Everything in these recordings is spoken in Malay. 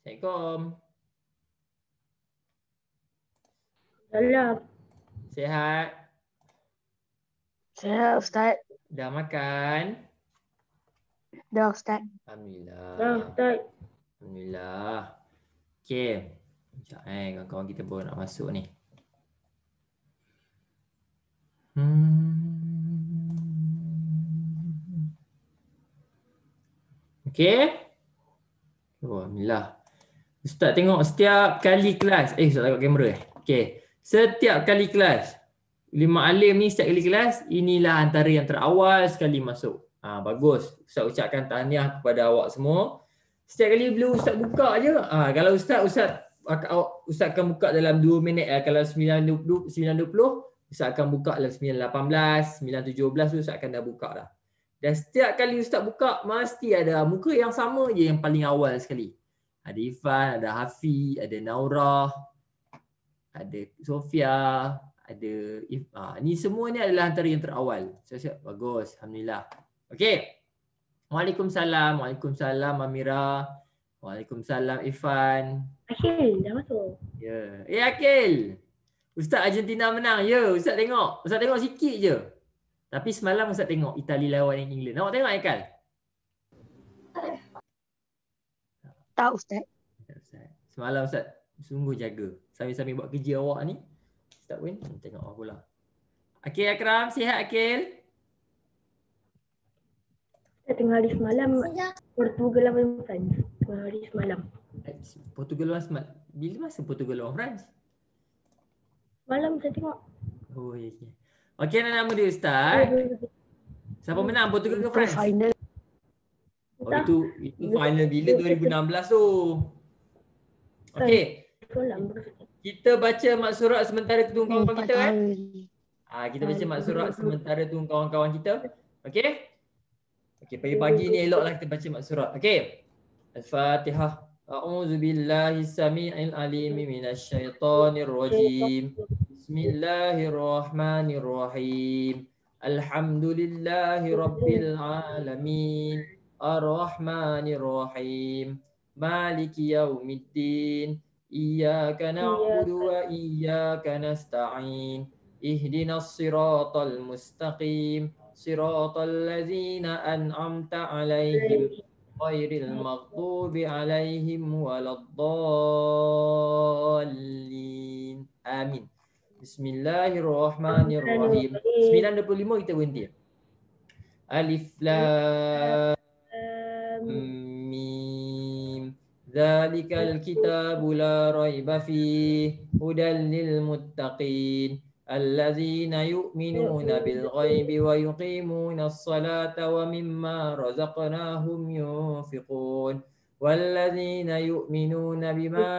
Assalamualaikum. Salam. Sihat? Saya Ustaz. Dah makan? Dah Ustaz. Alhamdulillah. Ustaz. Alhamdulillah. Okey. Sekejap kawan-kawan kita baru nak masuk ni. Okey. Oh, Alhamdulillah. Ustaz tengok setiap kali kelas. Ustaz tengok kamera Okey. Setiap kali kelas. 5 alim ni setiap kali kelas. Inilah antara yang terawal sekali masuk. Bagus. Ustaz ucapkan tahniah kepada awak semua. Setiap kali bila Ustaz buka je. Kalau Ustaz akan buka dalam 2 minit. Kalau 9.20 Ustaz akan buka dalam 9.18, 9.17 tu Ustaz akan dah buka dah. Dan setiap kali Ustaz buka, mesti ada muka yang sama je yang paling awal sekali. Ada Ifan, ada Hafiz, ada Naurah, ada Sofia, ada ni semua ni adalah antara yang terawal. Siap-siap. Bagus. Alhamdulillah. Okey. Waalaikumsalam. Waalaikumsalam Amira. Waalaikumsalam Ifan. Akil dah masuk. Ya. Akil. Ustaz Argentina menang. Ya, Ustaz tengok. Ustaz tengok sikit je. Tapi semalam Ustaz tengok Itali lawan England. Nak tengok Aikal? Tak Ustaz. Semalam Ustaz sungguh jaga. Sambil-sambil buat kerja awak ni. Ustaz pun tengok awak pula. Akil Akram, sihat Akil? Saya tengah hari semalam Portugal lawan France. Tengah hari semalam. Portugal lawan semalam. Bila masa Portugal lawan France? Semalam saya tengok. Oh ya. Okey, nama dia Ustaz. Siapa menang, Portugal ke France? Final. Oh, itu final bila 2016 tu. Okey. Kita baca mak surat sementara tu kawan-kawan kita kan? Kita baca mak surat sementara tu kawan-kawan kita. Okey? Okey, pagi-pagi ni eloklah kita baca mak surat. Okey. Al-Fatihah. A'udzubillahi samii'il alim minasyaitonir rajim. Bismillahirrahmanirrahim. Alhamdulillahi rabbil alamin. Ar-Rahmanir-Rahim. Maliki yaumiddin. Iyyaka na'budu wa iyyaka nasta'in. Ihdinas siratal mustaqim. Siratal ladzina an'amta 'alaihim ghairil maghdubi 'alaihim waladdallin. Amin. Bismillahirrahmanirrahim. 9.25 kita berhenti. Alif lam mim. Dzalikal kitabu la raiba fihi hudan lil muttaqin alladzina yu'minuna bil ghaibi wa yuqimuna as-salata wa mimma razaqnahum yunfiqun والذين يؤمنون بما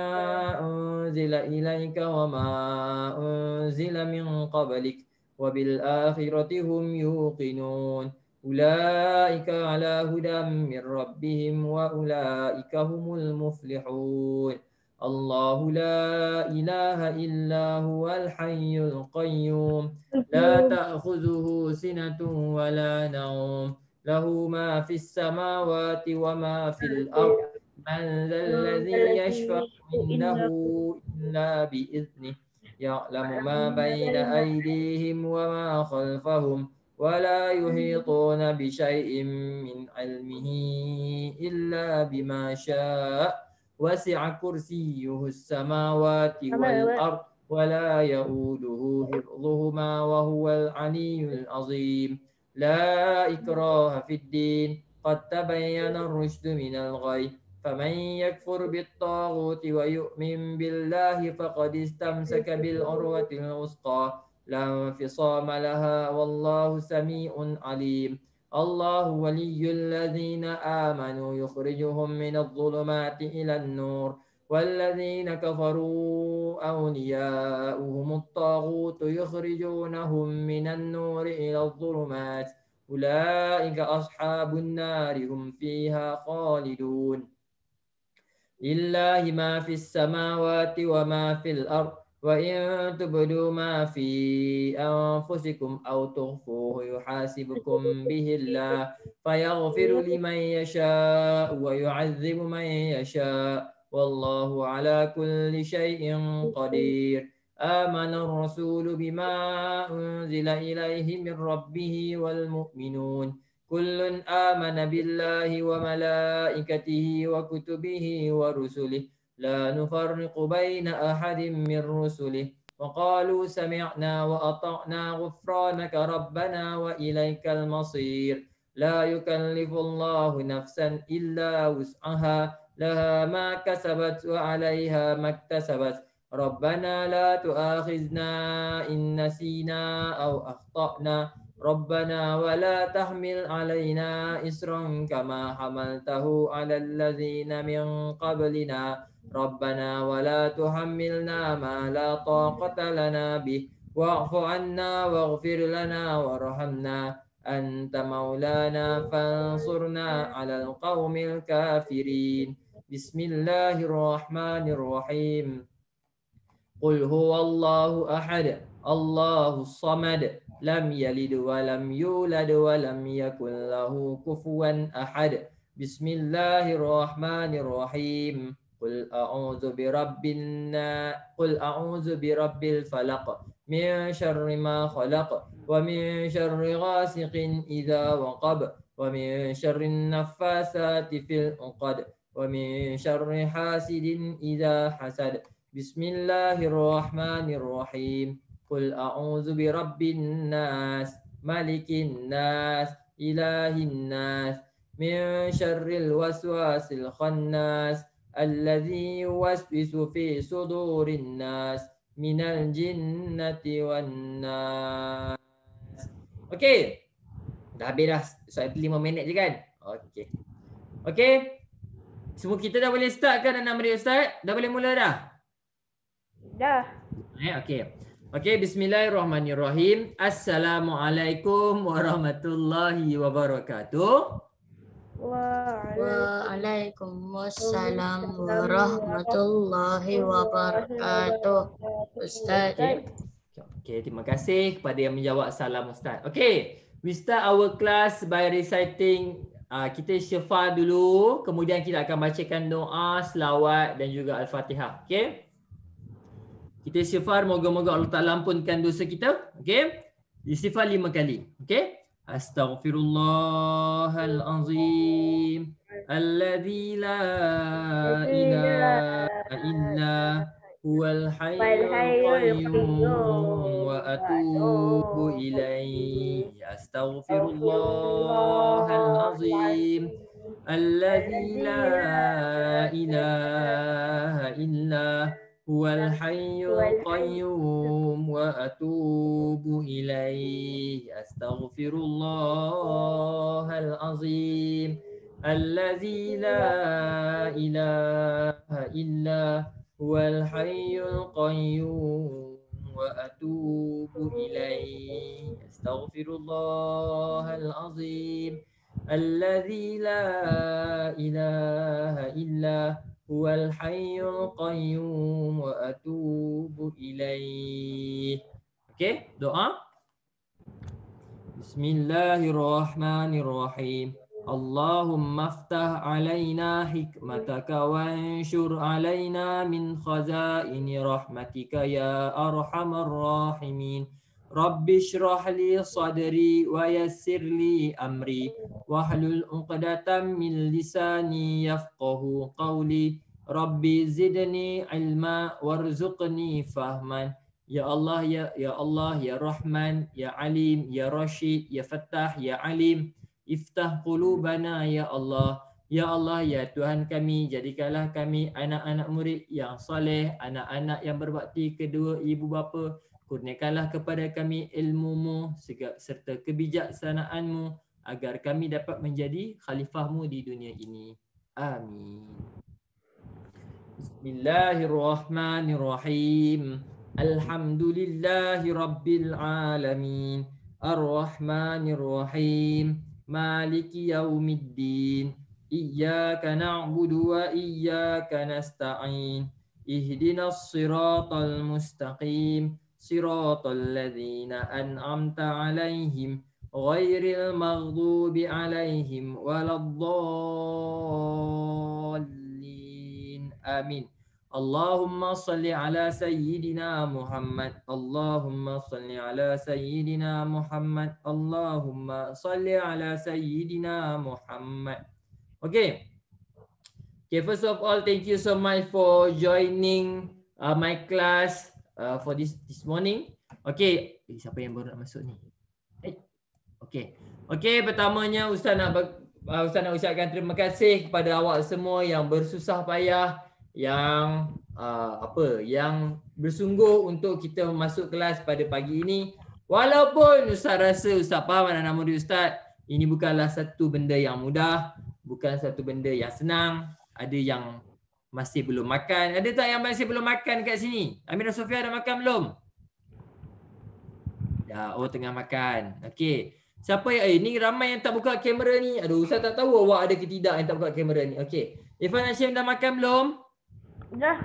أنزل إليك وما أنزل من قبلك وبالآخرة هم يوقنون أولئك على هدى من ربهم وأولئك هم المفلحون الله لا إله إلا هو الحي القيوم لا تأخذه سنة ولا نوم له ما في السماوات وما في الأرض من ذا الذي يشفع عنده إلا بإذنه يعلم ما بين أيديهم وما خلفهم ولا يحيطون بشيء من علمه إلا بما شاء وسع كرسيه السماوات والأرض ولا يؤوده حفظهما وهو العلي العظيم لا إكراه في الدين قد تبين الرشد من الغي فمن يكفر بالطاغوت ويؤمن بالله فقد استمسك بالعروة الوثقى لا انفصام لها والله سميع عليم الله ولي الذين آمنوا يخرجهم من الظلمات إلى النور والذين كفروا أولياؤهم الطاغوت يخرجونهم من النور إلى الظلمات أولئك أصحاب النار هم فيها خالدون لله ما في السماوات وما في الأرض وإن تبدوا ما في أنفسكم أو تخفوه يحاسبكم به الله فيغفر لمن يشاء ويعذب من يشاء والله على كل شيء قدير آمن الرسول بما أنزل إليه من ربه والمؤمنون كل آمن بالله وملائكته وكتبه ورسله لا نفرق بين أحد من رسله وقالوا سمعنا وأطعنا غفرانك ربنا وإليك المصير لا يكلف الله نفسا إلا وسعها لها ما كسبت وعليها ما اكتسبت ربنا لا تؤاخذنا إن نسينا أو أخطأنا ربنا ولا تحمل علينا إسرا كما حملته على الذين من قبلنا ربنا ولا تحملنا ما لا طاقة لنا به واعف عنا واغفر لنا وارحمنا أنت مولانا فانصرنا على القوم الكافرين بسم الله الرحمن الرحيم قل هو الله أحد الله الصمد لم يلد ولم يولد ولم يكن له كفوا أحد بسم الله الرحمن الرحيم قل أعوذ برب الناس قل أعوذ برب الفلق من شر ما خلق ومن شر غاسق إذا وقب ومن شر النفاثات في العقد ومن شر حاسد إذا حسد بسم الله الرحمن الرحيم قل أعوذ برب الناس ملك الناس إله الناس من شر الوسواس الخناس الذي يوسوس في صدور الناس من الجنة والناس. Okey. Dah habis dah. Soal 5 minit je kan? Okey. Okey. Semua kita dah boleh start kan anak murid Ustaz? Dah boleh mula dah? Dah. Okey. Okey, bismillahirrahmanirrahim. Assalamualaikum warahmatullahi wabarakatuh. Waalaikumsalam warahmatullahi wabarakatuh. Ustaz. Okey, terima kasih kepada yang menjawab salam Ustaz. Okey, we start our class by reciting kita syifa dulu, kemudian kita akan bacakan doa, selawat dan juga Al-Fatihah. Okey? Kita istighfar, moga-moga Allah Ta'ala ampunkan dosa kita. Okey? Istighfar 5 kali. Okey? Astaghfirullahalazim alladzi la ilaha illa huwal hayyul qayyum wa atubu ilaihi. Astaghfirullahalazim alladzi la ilaha illa هو الحي القيوم وأتوب إليه أستغفر الله العظيم الذي لا إله إلا هو الحي القيوم وأتوب إليه أستغفر الله العظيم الذي لا إله إلا هو الحي القيوم وأتوب إليه. Okey, doa. Bismillahirrahmanirrahim. Allahumma aftah alaina hikmataka wanshur alaina min khazaini rahmatika ya arhamar rahimin. Rabbi shrah li sadri wa yassir li amri wahlul 'uqdatam min lisani yafqahu qawli. Rabbi zidni ilma warzuqni fahman. Ya Allah, ya Allah, ya Rahman, ya Alim, ya Rashid, ya Fattah, ya Alim. Iftah qulubana ya Allah. Ya Allah, ya Tuhan kami, jadikanlah kami anak-anak murid yang soleh, anak-anak yang berbakti kedua ibu bapa. Kurniakanlah kepada kami ilmu-Mu serta kebijaksanaanmu agar kami dapat menjadi khalifah-Mu di dunia ini. Amin. Bismillahirrahmanirrahim. Alhamdulillahi rabbil alamin. Ar-Rahmanir-Rahim. Maliki yaumiddin. Iyyaka na'budu wa iyyaka nasta'in. Ihdinas siratal mustaqim. صراط الذين أنعمت عليهم غير المغضوب عليهم ولا الضالين Amin. Allahumma salli ala sayyidina Muhammad. Allahumma salli ala sayyidina Muhammad. Allahumma salli ala sayyidina Muhammad. Okay. Okay, first of all, thank you so much for joining my class for this morning. Okay, siapa yang baru nak masuk ni? Okay. Okay, pertamanya Ustaz nak ucapkan terima kasih kepada awak semua yang bersusah payah, yang yang bersungguh untuk kita masuk kelas pada pagi ini. Walaupun Ustaz rasa, Ustaz faham anak-anak murid Ustaz, ini bukanlah satu benda yang mudah, bukan satu benda yang senang. Ada yang masih belum makan. Ada tak yang masih belum makan kat sini? Amira Sofia dah makan belum? Dah, tengah makan. Okey. Siapa yang ni ramai yang tak buka kamera ni. Aduh, Ustaz tak tahu awak ada ke tidak yang tak buka kamera ni. Okey. Irfan Hashim dah makan belum? Dah.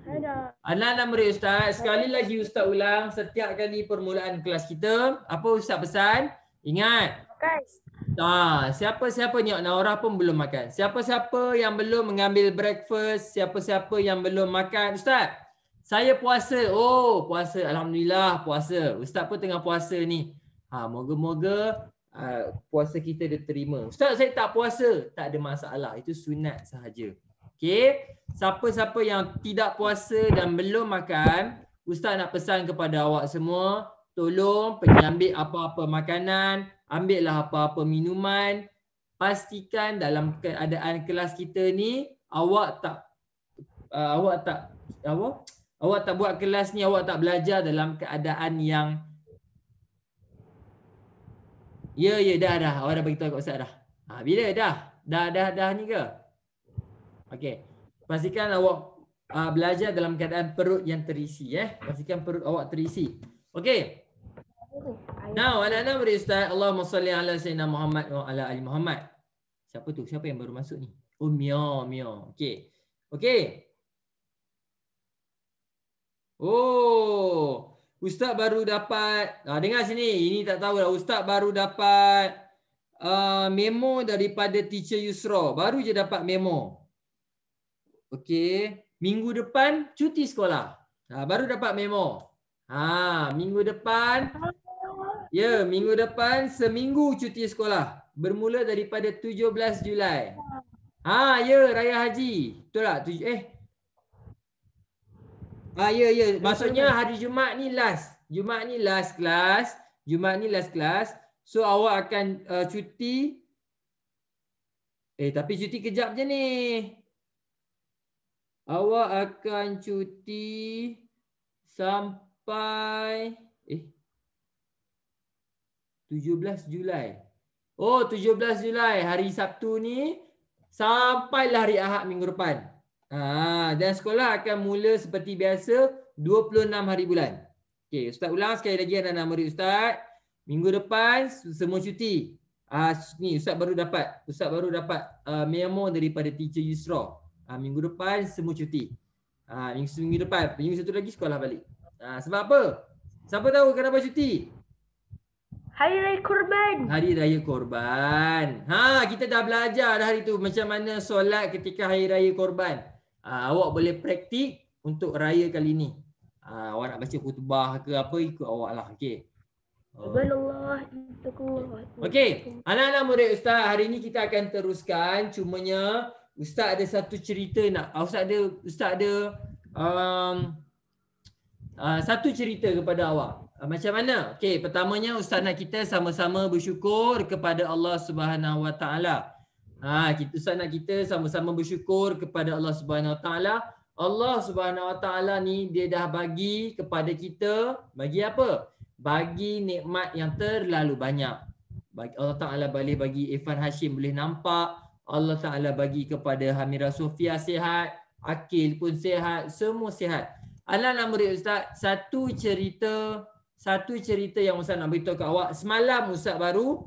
Saya dah. Anak-anak murid Ustaz, sekali lagi Ustaz ulang setiap kali permulaan kelas kita, apa Ustaz pesan? Ingat. Okay. Siapa-siapa ni Naurah pun belum makan. Siapa-siapa yang belum mengambil breakfast, siapa-siapa yang belum makan. Ustaz, saya puasa. Oh, puasa. Alhamdulillah puasa. Ustaz pun tengah puasa ni. Moga-moga puasa kita diterima. Ustaz, saya tak puasa. Tak ada masalah. Itu sunat sahaja. Okey. Siapa-siapa yang tidak puasa dan belum makan, Ustaz nak pesan kepada awak semua, tolong pergi ambil apa-apa makanan, ambillah apa-apa minuman. Pastikan dalam keadaan kelas kita ni awak tak buat kelas ni, awak tak belajar dalam keadaan yang dah. Awak dah bagi tahu kat Ustaz dah. Bila dah ni ke? Okey. Pastikan awak belajar dalam keadaan perut yang terisi, Pastikan perut awak terisi. Okey. Now, anak-anak murid Ustaz, Allahumma salli ala sayyidina Muhammad wa ala ali Muhammad. Siapa tu? Siapa yang baru masuk ni? Oh, Mia. Okey. Oh, Ustaz baru dapat, dengar sini, ini tak tahu dah. Ustaz baru dapat memo daripada teacher Yusra. Baru je dapat memo. Okey, minggu depan cuti sekolah. Baru dapat memo. Minggu depan minggu depan seminggu cuti sekolah. Bermula daripada 17 Julai. Raya Haji. Betul tak? Maksudnya hari Jumaat ni last. Jumaat ni last kelas. So awak akan cuti. Tapi cuti kejap je ni. Awak akan cuti sampai 17 Julai. Oh, 17 Julai hari Sabtu ni sampailah hari Ahad minggu depan. Dan sekolah akan mula seperti biasa 26 hari bulan. Okey, Ustaz ulang sekali lagi anak-anak murid Ustaz. Minggu depan semua cuti. Ni Ustaz baru dapat memo daripada teacher Yusra. Minggu depan semua cuti. Minggu depan, minggu satu lagi sekolah balik. Sebab apa? Siapa tahu kenapa cuti? Hari Raya Korban. Hari Raya Korban. Kita dah belajar dah hari tu macam mana solat ketika Hari Raya Korban. Awak boleh praktik untuk raya kali ni. Awak nak baca khutbah ke apa, ikut awak lah. Okey. Okey. Anak-anak murid Ustaz, hari ni kita akan teruskan. Cumanya Ustaz ada satu cerita nak. Ustaz ada satu cerita kepada awak. Macam mana? Okey, pertamanya Ustaz nak kita sama-sama bersyukur kepada Allah Subhanahu Wa Taala. Ustaz nak kita sama-sama bersyukur kepada Allah Subhanahu Wa Taala. Allah Subhanahu Wa Taala ni dia dah bagi kepada kita, bagi apa? Bagi nikmat yang terlalu banyak. Allah Taala boleh bagi Irfan Hashim boleh nampak, Allah Taala bagi kepada Hamira Sofia sihat, Akil pun sihat, semua sihat. Anak-anak murid Ustaz, satu cerita yang Ustaz nak beritahu kat awak. Semalam Ustaz baru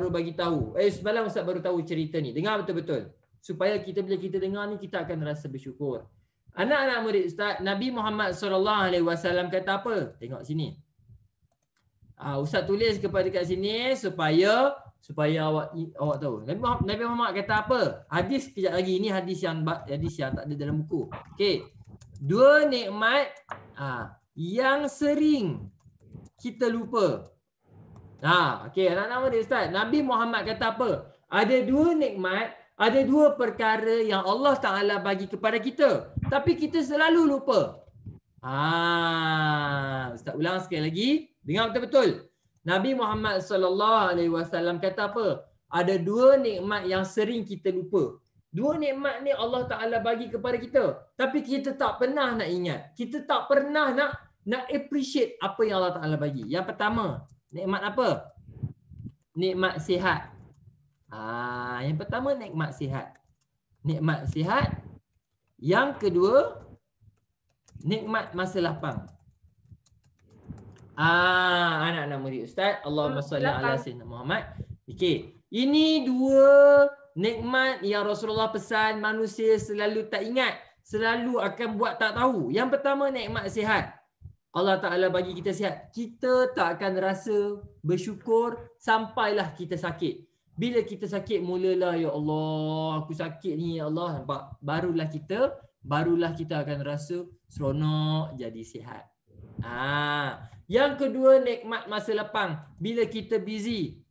bagi tahu. Semalam Ustaz baru tahu cerita ni. Dengar betul-betul. Supaya bila kita dengar ni, kita akan rasa bersyukur. Anak-anak murid Ustaz, Nabi Muhammad SAW kata apa? Tengok sini. Ustaz tulis kepada kat sini supaya supaya awak tahu. Nabi Muhammad kata apa? Hadis kejap lagi. Ini hadis yang tak ada dalam buku. Okey. 2 nikmat yang sering kita lupa. Okey, anak-anak murid Ustaz. Nabi Muhammad kata apa? Ada 2 nikmat, ada 2 perkara yang Allah Taala bagi kepada kita, tapi kita selalu lupa. Ustaz ulang sekali lagi. Dengar betul-betul. Nabi Muhammad sallallahu alaihi wasallam kata apa? Ada 2 nikmat yang sering kita lupa. 2 nikmat ni Allah Taala bagi kepada kita, tapi kita tak pernah nak ingat. Kita tak pernah nak appreciate apa yang Allah Taala bagi. Yang pertama, nikmat apa? Nikmat sihat. Yang pertama nikmat sihat. Nikmat sihat. Yang kedua, nikmat masa lapang. Anak-anak murid Ustaz, Allahumma salli ala sayyidina Muhammad. Okey, ini 2 nikmat yang Rasulullah pesan manusia selalu tak ingat, selalu akan buat tak tahu. Yang pertama nikmat sihat. Allah Taala bagi kita sihat. Kita tak akan rasa bersyukur sampailah kita sakit. Bila kita sakit, mulalah ya Allah, aku sakit ni ya Allah, nampak? Barulah kita akan rasa seronok jadi sihat. Yang kedua nikmat masa lapang. Bila kita busy.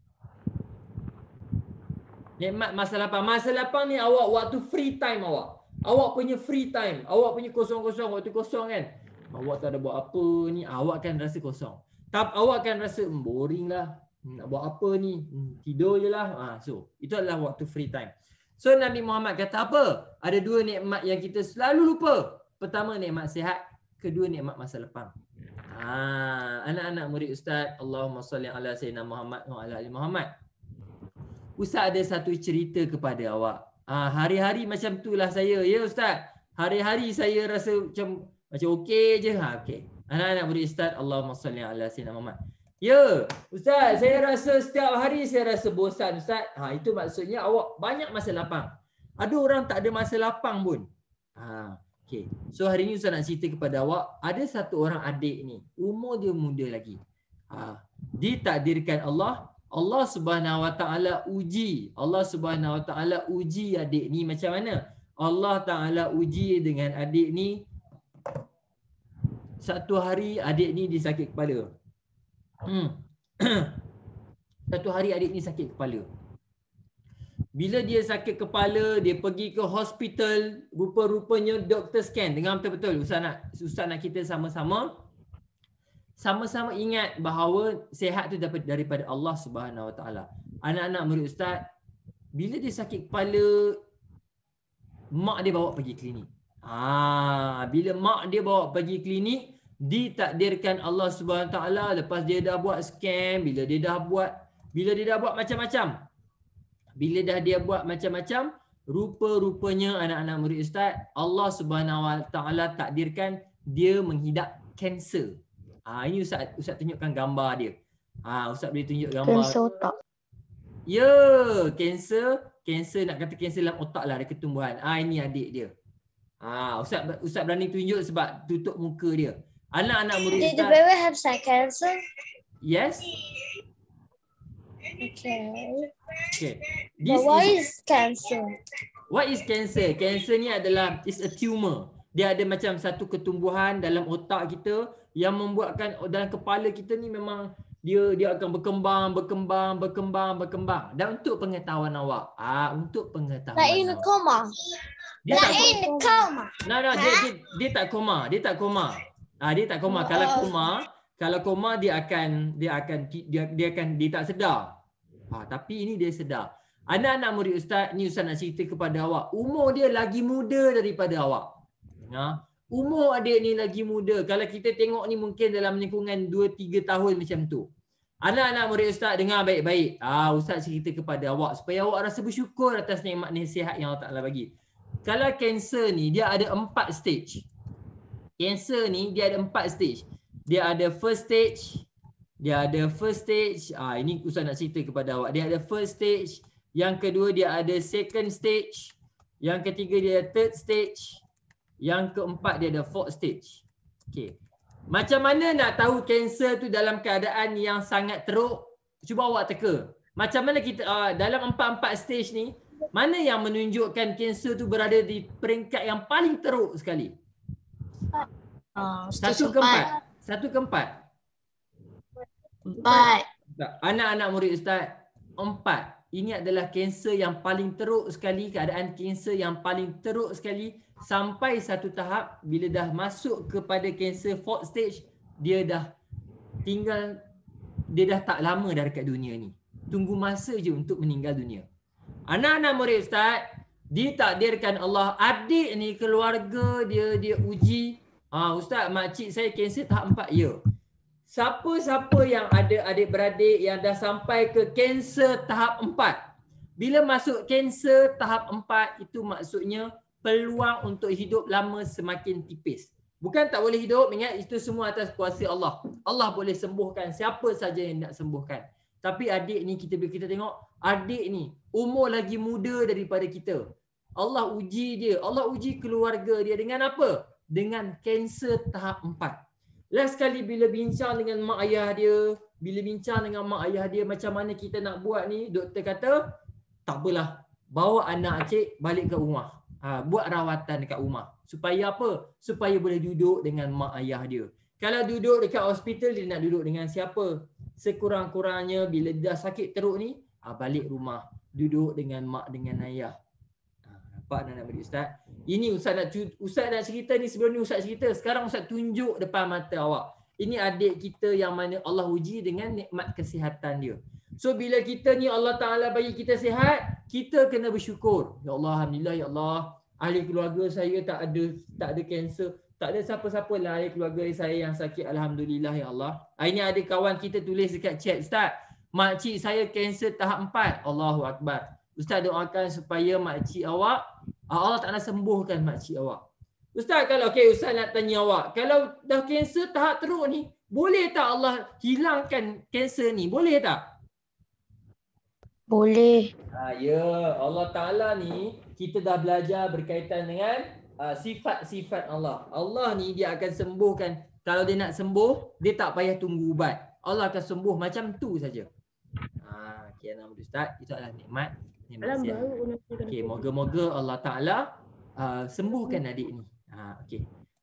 Nikmat masa lapang. Masa lapang ni awak waktu free time awak. Awak punya free time. Awak punya kosong-kosong, waktu kosong kan. Awak tak ada buat apa ni, awak akan rasa kosong. Tapi awak akan rasa boring lah. Nak buat apa ni? Tidur je lah. So, itu adalah waktu free time. So, Nabi Muhammad kata apa? Ada 2 nikmat yang kita selalu lupa. Pertama, nikmat sihat. Kedua, nikmat masa lapang. Anak-anak murid Ustaz, Allahumma salli ala sayyidina Muhammad wa ala ali Muhammad. Ustaz ada satu cerita kepada awak. Hari-hari macam itulah saya. Ya Ustaz, hari-hari saya rasa macam okey je. Okey. Anak-anak murid Ustaz, Allahumma salli ala sayyidina Muhammad. Ya, Ustaz, saya rasa setiap hari saya rasa bosan Ustaz. Itu maksudnya awak banyak masa lapang. Ada orang tak ada masa lapang pun. Okay. So hari ni Ustaz nak cerita kepada awak, ada satu orang adik ni, umur dia muda lagi. Ditakdirkan Allah Subhanahu Wa Taala uji. Allah Subhanahu Wa Taala uji adik ni macam mana? Allah Taala uji dengan adik ni. Satu hari adik ni dia sakit kepala. Satu hari adik ni sakit kepala. Bila dia sakit kepala, dia pergi ke hospital, rupa-rupanya doktor scan. Dengar betul-betul. Ustaz nak kita sama-sama ingat bahawa sihat tu dapat daripada Allah Subhanahu Wa Taala. Anak-anak murid Ustaz, bila dia sakit kepala, mak dia bawa pergi klinik. Bila mak dia bawa pergi klinik, ditakdirkan Allah Subhanahu Wa Taala lepas dia dah buat scan, bila dia dah buat macam-macam. Bila dah dia buat macam-macam, rupa-rupanya anak-anak murid Ustaz, Allah Subhanahu Wa Taala takdirkan dia mengidap kanser. Ini Ustaz tunjukkan gambar dia. Ustaz boleh tunjuk gambar. Kanser otak. Ya, kanser nak kata kanser dalam otak lah, ada ketumbuhan. Ini adik dia. Ustaz berani tunjuk sebab tutup muka dia. Anak-anak murid Ustaz. Did the baby have cancer? Yes. Okay. This What is cancer? What is cancer? Cancer ni adalah is a tumor. Dia ada macam satu ketumbuhan dalam otak kita yang membuatkan dalam kepala kita ni memang dia akan berkembang. Dan untuk pengetahuan awak, untuk pengetahuan. Like in a coma. Dia tak coma. No, dia tak koma. Dia tak koma. Kalau koma dia tak sedar. Tapi ini dia sedar. Anak-anak murid Ustaz, ni Ustaz nak cerita kepada awak. Umur dia lagi muda daripada awak. Umur adik ni lagi muda. Kalau kita tengok ni mungkin dalam lingkungan 2-3 tahun macam tu. Anak-anak murid Ustaz dengar baik-baik. Ustaz cerita kepada awak supaya awak rasa bersyukur atas nikmat nasihat yang Allah Ta'ala bagi. Kalau kanser ni dia ada 4 stage. Kanser ni dia ada 4 stage. Dia ada first stage. Ini Ustaz nak cerita kepada awak. Dia ada first stage. Yang kedua dia ada second stage. Yang ketiga dia ada third stage. Yang keempat dia ada fourth stage. Okay. Macam mana nak tahu kanser tu dalam keadaan yang sangat teruk? Cuba awak teka. Macam mana kita dalam 4 stage ni, mana yang menunjukkan kanser tu berada di peringkat yang paling teruk sekali? Stage 1 ke 4? 1 ke 4? 4. Anak-anak murid Ustaz, 4. Ini adalah kanser yang paling teruk sekali, keadaan kanser yang paling teruk sekali sampai satu tahap bila dah masuk kepada kanser 4th stage, dia dah tak lama dah dekat dunia ni. Tunggu masa je untuk meninggal dunia. Anak-anak murid Ustaz, ditakdirkan Allah, adik ni keluarga dia uji. Ustaz, makcik saya kanser tahap 4. Ya. Siapa-siapa yang ada adik-beradik yang dah sampai ke kanser tahap 4, bila masuk kanser tahap 4, itu maksudnya peluang untuk hidup lama semakin tipis. Bukan tak boleh hidup, ingat itu semua atas kuasa Allah. Allah boleh sembuhkan siapa saja yang nak sembuhkan. Tapi adik ni kita tengok, adik ni umur lagi muda daripada kita. Allah uji dia, Allah uji keluarga dia dengan apa? Dengan kanser tahap 4. Last sekali bila bincang dengan mak ayah dia, macam mana kita nak buat ni, doktor kata, tak apalah, bawa anak cik balik ke rumah. Buat rawatan dekat rumah. Supaya apa? Supaya boleh duduk dengan mak ayah dia. Kalau duduk dekat hospital, dia nak duduk dengan siapa? Sekurang-kurangnya bila dah sakit teruk ni, balik rumah, duduk dengan mak dengan ayah. Nampak anak murid Ustaz? Ini Ustaz nak cerita ni, sebelum ni Ustaz cerita, sekarang Ustaz tunjuk depan mata awak. Ini adik kita yang mana Allah uji dengan nikmat kesihatan dia. So bila kita ni Allah Ta'ala bagi kita sihat, kita kena bersyukur. Ya Allah, alhamdulillah ya Allah, ahli keluarga saya tak ada kanser, tak ada siapa-siapa lah ahli keluarga saya yang sakit, alhamdulillah ya Allah. Ini ada kawan kita tulis dekat chat, Ustaz, makcik saya kanser tahap 4. Allahu Akbar. Ustaz doakan supaya makcik awak, Allah Ta'ala sembuhkan makcik awak. Ustaz, kalau Ustaz nak tanya awak, kalau dah kanser tahap teruk ni, boleh tak Allah hilangkan kanser ni? Boleh tak? Boleh. Ya, Allah Ta'ala ni kita dah belajar berkaitan dengan sifat-sifat Allah. Allah ni dia akan sembuhkan. Kalau dia nak sembuh, dia tak payah tunggu ubat. Allah akan sembuh macam tu saja. Okey, nama Ustaz, itu adalah nikmat sihat. Okey, moga-moga Allah Ta'ala sembuhkan adik ni.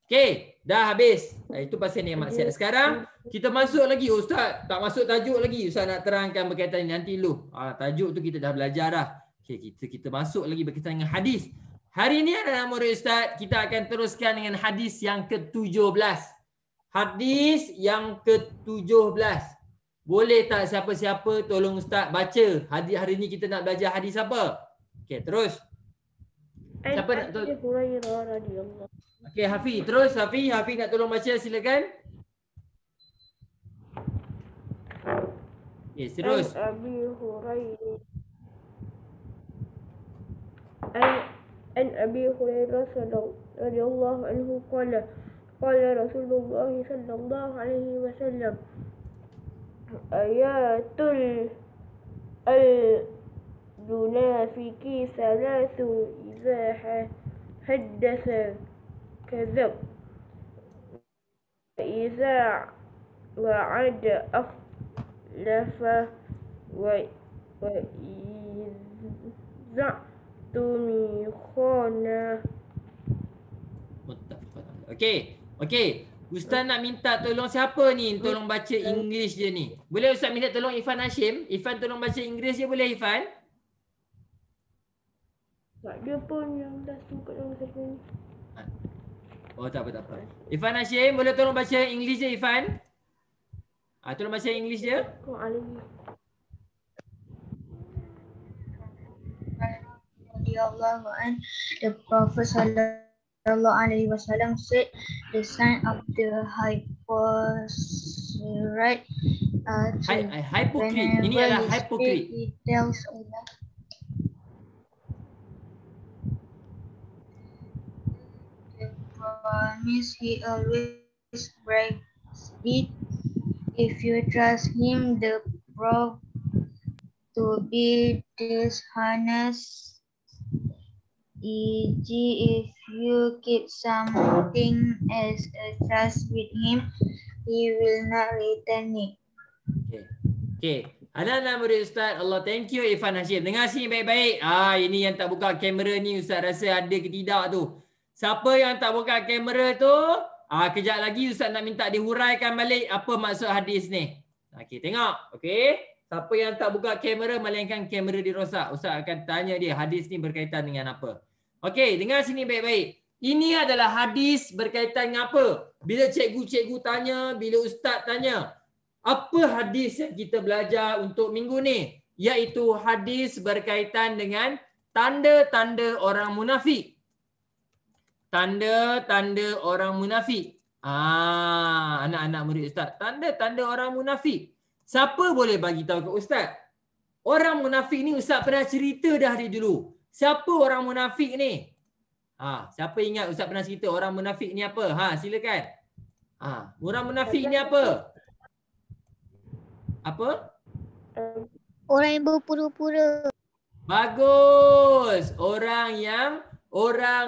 Okey, dah habis. Itu pasal nikmat sihat. Sekarang kita masuk lagi. Ustaz, tak masuk tajuk lagi. Ustaz nak terangkan berkaitan ni nanti dulu. Tajuk tu kita dah belajar dah. Okey, kita masuk lagi berkaitan dengan hadis. Hari ni anak murid Ustaz, kita akan teruskan dengan hadis yang ke-17. Hadis yang ke-17. Boleh tak siapa-siapa tolong Ustaz baca. Hari ni kita nak belajar hadis apa? Okey, terus. Siapa nak tolong? Okey, Hafiz. Terus Hafiz nak tolong baca, silakan. Yes, terus. عن أبي هريرة رضي الله عنه قال رسول الله صلى الله عليه وسلم آيات المنافق ثلاث إذا حدث كذب وإذا وعد أخلف وإذا tumikhona. Okey. Ustaz nak minta tolong siapa ni? Tolong baca English je ni. Boleh Ustaz minta tolong Ifan Hashim? Ifan tolong baca English je, boleh Ifan? Tak ada pun yang dah suka dalam sesi ni. Tak apa. Ifan Hashim, boleh tolong baca English je Ifan? Tolong baca English je. The Prophet Sallallahu Alaihi Wasallam said, the sign of the hypocrite hypocrite. Ini adalah hypocrite. He tells Allah. The promise he always breaks it. If you trust him, the proof to be dishonest. E.g., if you keep something as a trust with him, he will not return it. Okay. Anak-anak murid Ustaz, Allah thank you Irfan Hashim. Dengar sini baik-baik. Ini yang tak buka kamera ni Ustaz rasa ada ke tidak tu. Siapa yang tak buka kamera tu, kejap lagi Ustaz nak minta dihuraikan balik apa maksud hadis ni. Okey, tengok. Okey. Siapa yang tak buka kamera, melainkan kamera dirosak. Ustaz akan tanya dia hadis ni berkaitan dengan apa. Okey, dengar sini baik-baik. Ini adalah hadis berkaitan dengan apa? Bila cikgu-cikgu tanya, bila ustaz tanya, apa hadis yang kita belajar untuk minggu ni? Iaitu hadis berkaitan dengan tanda-tanda orang munafik. Tanda-tanda orang munafik. Anak-anak murid ustaz, tanda-tanda orang munafik. Siapa boleh bagi tahu ke ustaz? Orang munafik ni ustaz pernah cerita dah dari dulu. Siapa orang munafik ni? Siapa ingat ustaz pernah cerita orang munafik ni apa? Silakan. Orang munafik ni apa? Apa? Orang yang berpura-pura. Bagus. Orang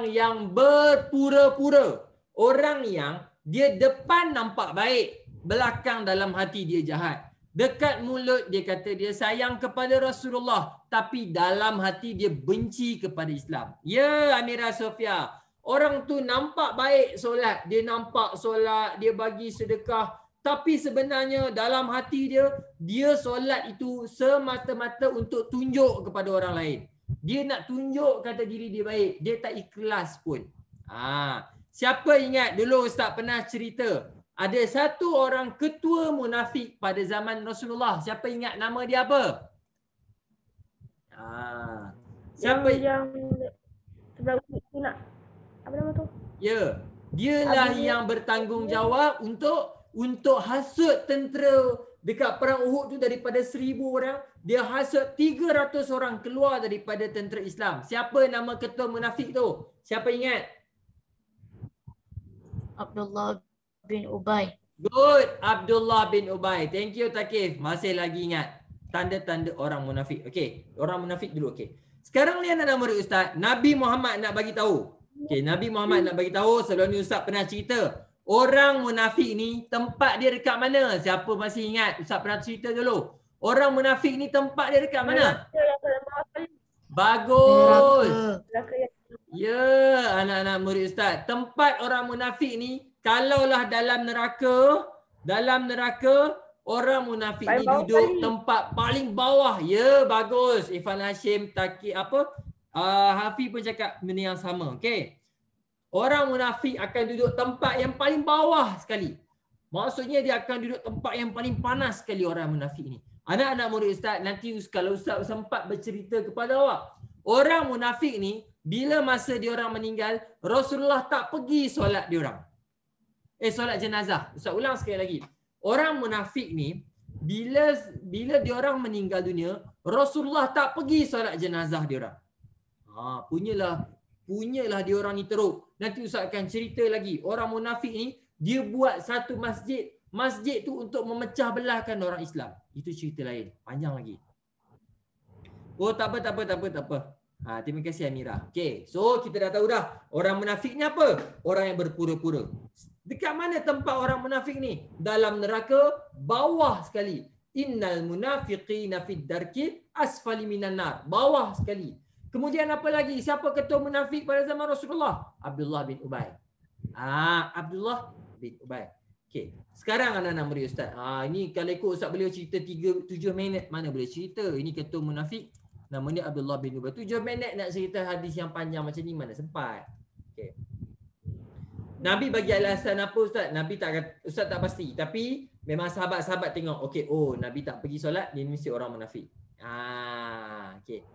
yang berpura-pura. Orang yang dia depan nampak baik, belakang dalam hati dia jahat. Dekat mulut dia kata dia sayang kepada Rasulullah, tapi dalam hati dia benci kepada Islam. Ya Amira Sofia, orang tu nampak baik solat, dia bagi sedekah, tapi sebenarnya dalam hati dia solat itu semata-mata untuk tunjuk kepada orang lain. Dia nak tunjuk kata diri dia baik, dia tak ikhlas pun. Siapa ingat dulu Ustaz pernah cerita ada satu orang ketua munafik pada zaman Rasulullah. Siapa ingat nama dia apa? Siapa yang sebelah nak apa nama tu? Ya, dialah yang bertanggungjawab untuk hasut tentera dekat perang Uhud tu. Daripada 1000 orang, dia hasut 300 orang keluar daripada tentera Islam. Siapa nama ketua munafik tu? Siapa ingat? Abdullah bin Ubay. Good, Abdullah bin Ubay. Thank you Takif. Masih lagi ingat tanda-tanda orang munafik. Okey, orang munafik dulu. Okey. Sekarang ni anak murid Ustaz, Nabi Muhammad nak bagi tahu. Okey, Nabi Muhammad nak bagi tahu, sebelum ni Ustaz pernah cerita. Orang munafik ni tempat dia dekat mana? Siapa masih ingat? Ustaz pernah cerita dulu. Orang munafik ni tempat dia dekat mana? Bagus. Ya, anak-anak murid Ustaz. Tempat orang munafik ni, kalaulah dalam neraka, orang munafik ni duduk tempat paling bawah. Ya, bagus. Irfan Hashim, Hafiz pun cakap benda yang sama. Okey. Orang munafik akan duduk tempat yang paling bawah sekali. Maksudnya dia akan duduk tempat yang paling panas sekali orang munafik ni. Anak-anak murid Ustaz, nanti kalau Ustaz sempat bercerita kepada awak, orang munafik ni bila masa diorang meninggal, Rasulullah tak pergi solat diorang. Solat jenazah. Ustaz ulang sekali lagi. Orang munafik ni bila diorang meninggal dunia, Rasulullah tak pergi solat jenazah diorang. Punyalah diorang ni teruk. Nanti Ustaz akan cerita lagi. Orang munafik ni dia buat satu masjid. Masjid tu untuk memecah belahkan orang Islam. Itu cerita lain. Panjang lagi. Tak apa. Terima kasih Amira. Okey, so kita dah tahu dah orang munafik ni apa? Orang yang berpura-pura. Dekat mana tempat orang munafik ni? Dalam neraka bawah sekali. Innal munafiqina fid darki asfali minan nar. Bawah sekali. Kemudian apa lagi? Siapa ketua munafik pada zaman Rasulullah? Abdullah bin Ubay. Abdullah bin Ubay. Okey. Sekarang anak-anak murid Ustaz. Ini kalau ikut Ustaz beliau cerita 7 minit, mana boleh cerita? Ini ketua munafik. Nama dia Abdullah bin Ubay. 7 minit nak cerita hadis yang panjang macam ni, mana sempat. Okay. Nabi bagi alasan apa Ustaz? Nabi tak kata, Ustaz tak pasti. Tapi memang sahabat-sahabat tengok. Okay, Nabi tak pergi solat, dia mesti orang munafik. Okay.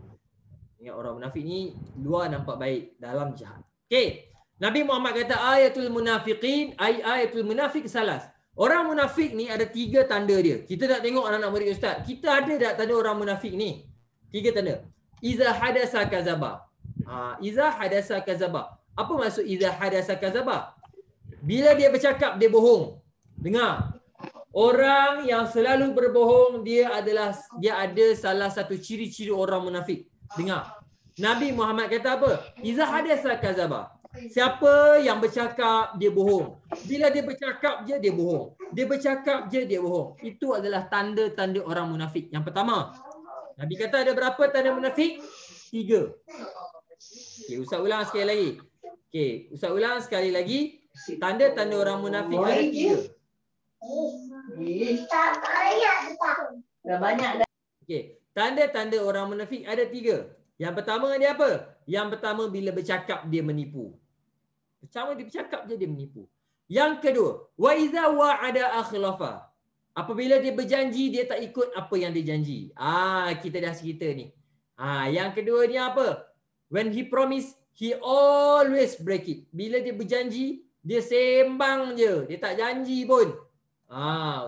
Ingat orang munafik ni luar nampak baik, dalam jahat. Okay. Nabi Muhammad kata ayatul munafiqin, ayatul munafik salas. Orang munafik ni ada 3 tanda dia. Kita nak tengok anak-anak murid Ustaz. Kita ada tak tanda orang munafik ni? 3 tanda. Iza hadasa kazaba. Iza hadasa kazaba. Apa maksud iza hadasa kazaba? Bila dia bercakap, dia bohong. Dengar. Orang yang selalu berbohong, dia ada salah satu ciri-ciri orang munafik. Dengar. Nabi Muhammad kata apa? Iza hadasa kazaba. Siapa yang bercakap, dia bohong. Bila dia bercakap je, dia bohong. Dia bercakap je, dia bohong. Itu adalah tanda-tanda orang munafik. Yang pertama, Nabi kata ada berapa tanda munafik? 3. Okay, Ustaz ulang sekali lagi. Okay, Ustaz ulang sekali lagi. Tanda-tanda orang munafik ada 3. Okay, tanda-tanda orang munafik ada 3. Yang pertama dia apa? Yang pertama bila bercakap dia menipu. Pertama dia bercakap je dia menipu. Yang kedua, wa iza wa'ada akhlafa. Apabila dia berjanji dia tak ikut apa yang dia janji. Kita dah cerita ni. Yang kedua ni apa? When he promise, he always break it. Bila dia berjanji, dia sembang je. Dia tak janji pun.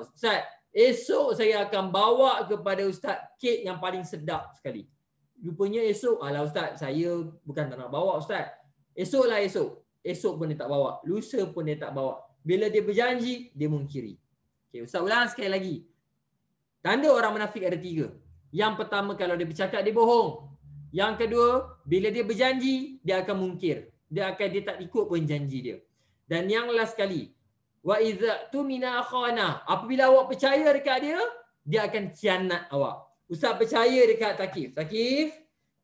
Ustaz, esok saya akan bawa kepada Ustaz kek yang paling sedap sekali. Rupanya esok, alah Ustaz, saya bukan tak nak bawa Ustaz. Esoklah esok. Esok pun dia tak bawa. Lusa pun dia tak bawa. Bila dia berjanji, dia mungkiri. Okay, Ustaz ulang sekali lagi. Tanda orang munafik ada 3. Yang pertama, kalau dia bercakap, dia bohong. Yang kedua, bila dia berjanji, dia akan mungkir. Dia tak ikut pun janji dia. Dan yang last sekali, wa iza tumina akhana. Apabila awak percaya dekat dia, dia akan khianat awak. Ustaz percaya dekat Thaqif. Thaqif,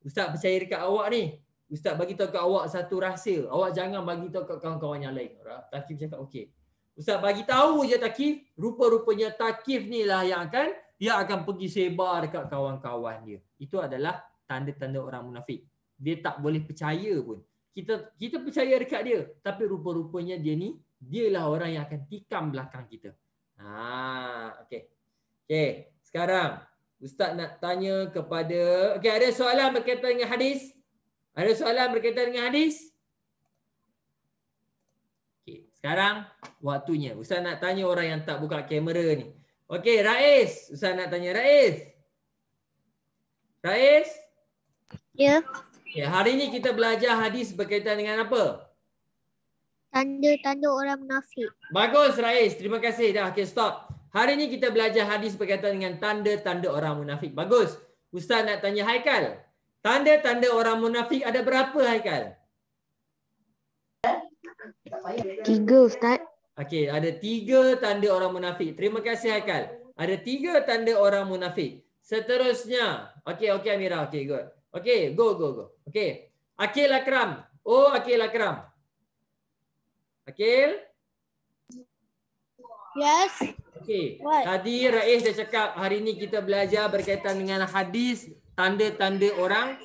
Ustaz percaya dekat awak ni. Ustaz bagi tahu kat awak satu rahsia. Awak jangan bagi tahu kat kawan-kawan yang lain. Thaqif cakap okey. Ustaz bagi tahu je Thaqif, rupa-rupanya Thaqif ni lah yang dia akan pergi sebar dekat kawan-kawan dia. Itu adalah tanda-tanda orang munafik. Dia tak boleh percaya pun. Kita percaya dekat dia, tapi rupa-rupanya dialah orang yang akan tikam belakang kita. Okey. Okey, sekarang Ustaz nak tanya kepada ada soalan berkaitan dengan hadis? Ada soalan berkaitan dengan hadis? Okey, sekarang waktunya. Ustaz nak tanya orang yang tak buka kamera ni. Okey, Rais. Ustaz nak tanya Rais. Rais? Ya. Okay, hari ni kita belajar hadis berkaitan dengan apa? Tanda-tanda orang munafik. Bagus Rais, terima kasih dah. Okay, stop. Hari ni kita belajar hadis berkaitan dengan tanda-tanda orang munafik. Bagus. Ustaz nak tanya Haikal. Tanda-tanda orang munafik ada berapa Haikal? 3 Ustaz. Okey, ada 3 tanda orang munafik. Terima kasih Haikal. Ada 3 tanda orang munafik. Seterusnya. Okey Amira. Okey, good. Okey, go. Okey. Akil Akram. Akil Akram. Akil? Yes. Okey. Tadi Rais dah cakap hari ni kita belajar berkaitan dengan hadis tanda-tanda orang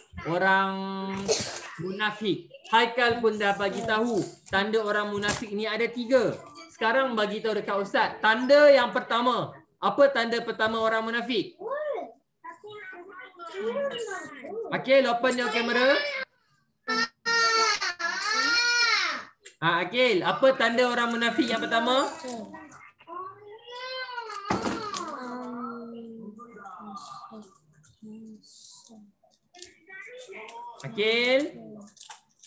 munafik. Haikal pun dah bagi tahu tanda orang munafik ni ada 3. Sekarang bagi tahu dekat Ustaz. Tanda yang pertama. Apa tanda pertama orang munafik? Akil, open your camera. Akil, apa tanda orang munafik yang pertama? Akil,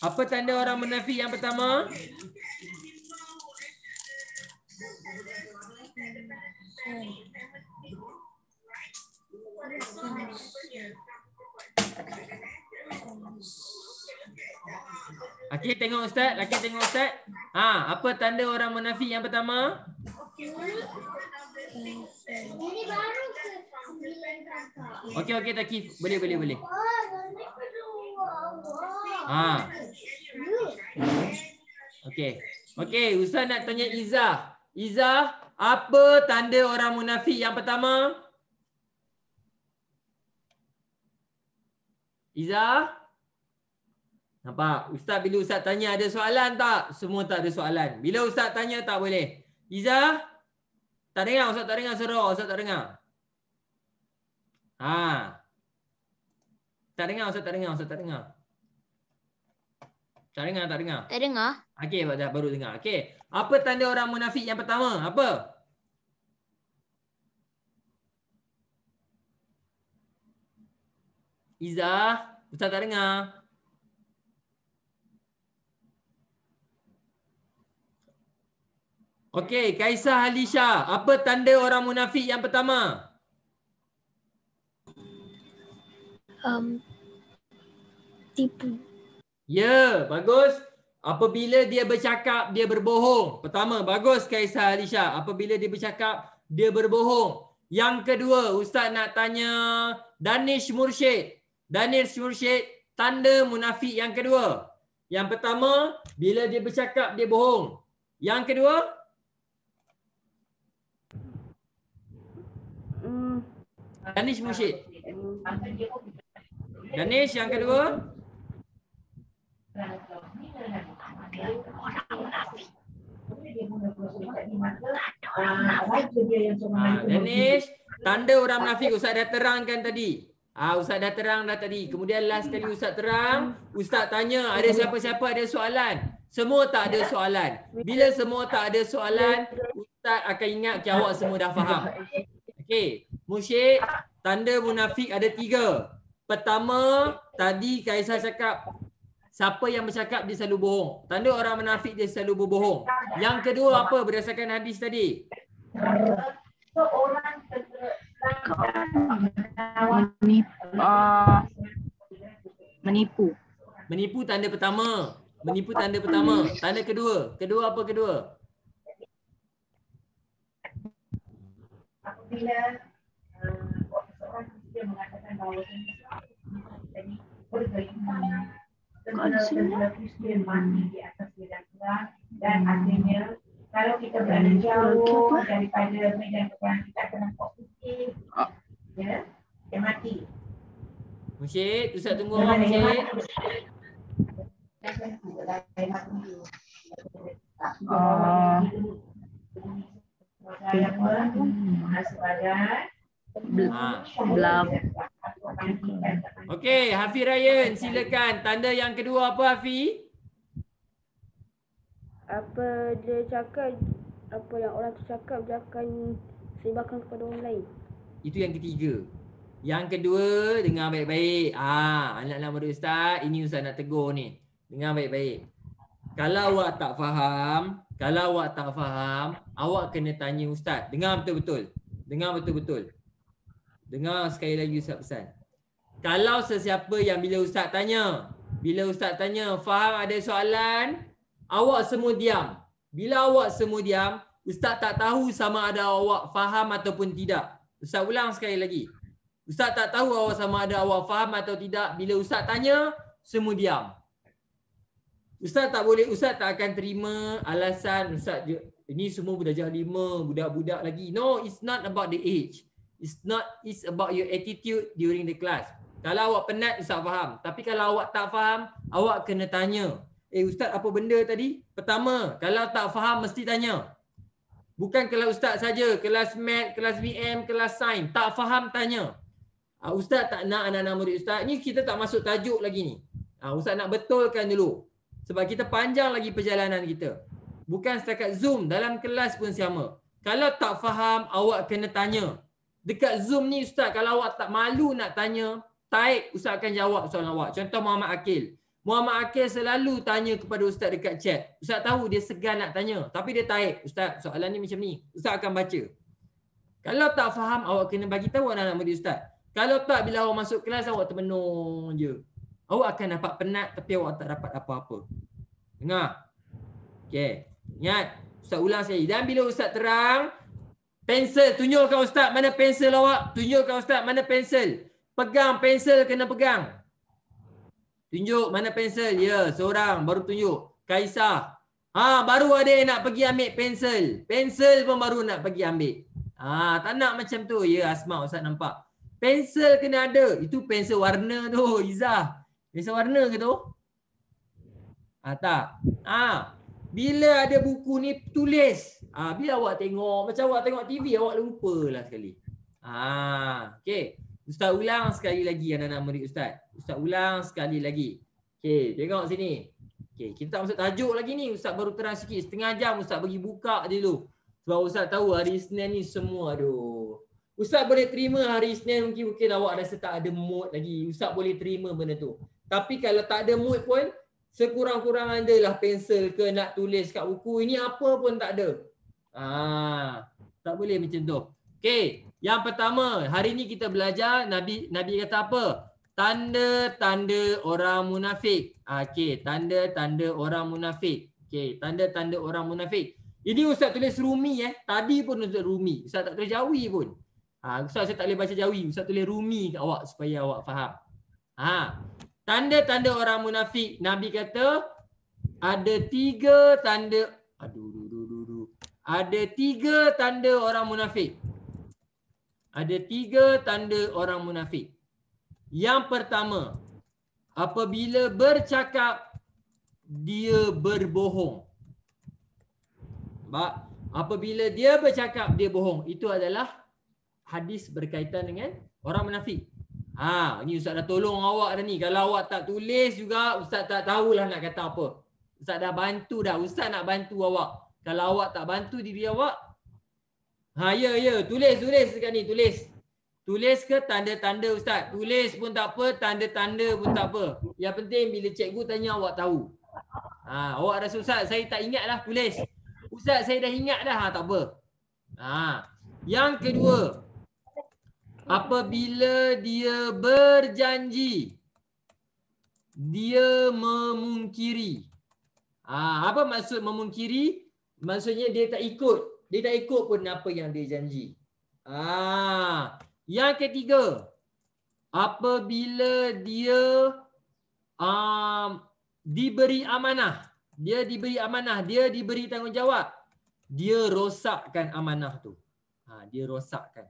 apa tanda orang munafik yang pertama? Akil tengok Ustaz, apa tanda orang munafik yang pertama? Okey Thaqif, boleh. Okey, Ustaz nak tanya Izzah. Izzah, apa tanda orang munafik yang pertama? Izzah? Nampak? Ustaz bila Ustaz tanya ada soalan tak? Semua tak ada soalan. Bila Ustaz tanya tak boleh. Izzah? Tak dengar, Ustaz tak dengar suara. Ustaz tak dengar. Tak dengar, Ustaz tak dengar. Tak dengar. Okey, baru dengar. Okey. Apa tanda orang munafik yang pertama? Apa? Izzah, Ustaz tak dengar. Okey, Kaisah Alisha, apa tanda orang munafik yang pertama? Tipu. Ya, bagus. Apabila dia bercakap, dia berbohong. Pertama, bagus Kaisar Alisha. Apabila dia bercakap, dia berbohong. Yang kedua, Ustaz nak tanya Danish Mursyid. Danish Mursyid, tanda munafik yang kedua. Yang pertama, bila dia bercakap, dia bohong. Yang kedua, Danish Mursyid. Danish yang kedua. Danish, tanda orang munafik Ustaz dah terangkan tadi. Ustaz dah terang dah tadi. Kemudian last kali Ustaz terang, Ustaz tanya ada siapa-siapa ada soalan. Semua tak ada soalan. Bila semua tak ada soalan, Ustaz akan ingat awak semua dah faham. Okey, Mursyid, tanda munafik ada 3. Pertama, tadi Kaisar cakap siapa yang bercakap dia selalu bohong. Tanda orang munafik dia selalu berbohong. Yang kedua apa berdasarkan hadis tadi? Menipu. Menipu tanda pertama. Menipu tanda pertama. Tanda kedua. Kedua apa kedua? Apabila seorang Kristian mengatakan bahawa tadi segala Kristian mati di atas medan perang dan akhirnya kalau kita berada jauh daripada medan perang kita akan nampak putih, ya, dia mati. Mursyid, Ustaz tunggu Mursyid. Okey, Hafiz Ryan, silakan. Tanda yang kedua apa, Hafiz? Apa dia cakap, apa yang orang tu cakap dia akan sebarkan kepada orang lain. Itu yang ketiga. Yang kedua, dengar baik-baik. Anak-anak murid Ustaz, ini Ustaz nak tegur ni. Dengar baik-baik. Kalau awak tak faham, awak kena tanya Ustaz. Dengar betul-betul. Dengar betul-betul. Dengar sekali lagi Ustaz pesan. Kalau sesiapa yang bila Ustaz tanya, faham ada soalan, awak semua diam. Bila awak semua diam, Ustaz tak tahu sama ada awak faham ataupun tidak. Ustaz ulang sekali lagi. Ustaz tak tahu awak sama ada awak faham atau tidak. Bila Ustaz tanya, semua diam. Ustaz tak boleh, Ustaz tak akan terima alasan Ustaz ini semua darjah 5, budak-budak lagi. No, it's not about the age. It's about your attitude during the class. Kalau awak penat, Ustaz faham. Tapi kalau awak tak faham, awak kena tanya. Ustaz apa benda tadi? Pertama, kalau tak faham mesti tanya. Bukan kalau Ustaz saja, kelas math, kelas VM, kelas sains, tak faham tanya. Ustaz tak nak anak-anak murid Ustaz. Ni kita tak masuk tajuk lagi ni. Ustaz nak betulkan dulu. Sebab kita panjang lagi perjalanan kita. Bukan setakat Zoom, dalam kelas pun sama. Kalau tak faham, awak kena tanya. Dekat Zoom ni Ustaz, kalau awak tak malu nak tanya, taik Ustaz akan jawab soalan awak. Contoh Muhammad Akil. Muhammad Akil selalu tanya kepada Ustaz dekat chat. Ustaz tahu dia segan nak tanya. Tapi dia taik. Ustaz, soalan ni macam ni. Ustaz akan baca. Kalau tak faham, awak kena bagi tahu anak-anak murid Ustaz. Kalau tak, bila awak masuk kelas, awak termenung je. Awak akan dapat penat tapi awak tak dapat apa-apa. Dengar? Okey. Ingat, Ustaz ulang sekali. Dan bila Ustaz terang, pensel, tunjukkan Ustaz mana pensel awak. Tunjukkan Ustaz mana pensel. Pegang pensel, kena pegang. Tunjuk mana pensel. Ya, seorang baru tunjuk. Kaisar. Baru ada yang nak pergi ambil pensel. Pensel pun baru nak pergi ambil. Tak nak macam tu. Ya, Asma, Ustaz nampak. Pensel kena ada. Itu pensel warna tu, Izzah. Pensel warna ke tu? Tak. Bila ada buku ni tulis. Bila awak tengok, macam awak tengok TV, awak lupalah sekali. Okey. Ustaz ulang sekali lagi anak-anak murid Ustaz. Ustaz ulang sekali lagi. Okey, tengok sini. Okey, kita tak masuk tajuk lagi ni. Ustaz baru terang sikit. Setengah jam Ustaz bagi buka dulu. Sebab Ustaz tahu hari Isnin ni semua Ustaz boleh terima hari Isnin mungkin awak rasa tak ada mood lagi. Ustaz boleh terima benda tu. Tapi kalau tak ada mood pun, sekurang-kurang adalah pensel ke nak tulis kat buku. Ini apa pun tak ada. Tak boleh macam tu. Okey, yang pertama, hari ni kita belajar Nabi kata apa? tanda-tanda orang munafik. Okey, tanda-tanda orang munafik. Okey, tanda-tanda orang munafik. Ini Ustaz tulis Rumi Tadi pun Ustaz Rumi. Ustaz tak tulis Jawi pun. Ustaz saya tak boleh baca Jawi. Ustaz tulis Rumi kat awak supaya awak faham. Tanda-tanda orang munafik. Nabi kata ada 3 tanda. Ada 3 tanda orang munafik. Ada 3 tanda orang munafik. Yang pertama, apabila bercakap dia berbohong. Apabila dia bercakap dia bohong, itu adalah hadis berkaitan dengan orang munafik. Ni Ustaz dah tolong awak dah ni. Kalau awak tak tulis juga, Ustaz tak tahulah nak kata apa. Ustaz dah bantu dah. Ustaz nak bantu awak. Kalau awak tak bantu diri awak, ya, tulis dekat ni, tulis. Tulis ke tanda-tanda Ustaz? Tulis pun tak apa, tanda-tanda pun tak apa. Yang penting bila cikgu tanya awak tahu. Awak rasa Ustaz saya tak ingat lah, tulis. Ustaz saya dah ingat dah, tak apa. Yang kedua, apabila dia berjanji, dia memungkiri. Apa maksud memungkiri? Maksudnya dia tak ikut. Dia tak ikut pun apa yang dia janji. Yang ketiga, apabila dia diberi amanah. Dia diberi amanah, dia diberi tanggungjawab. Dia rosakkan amanah tu. Dia rosakkan.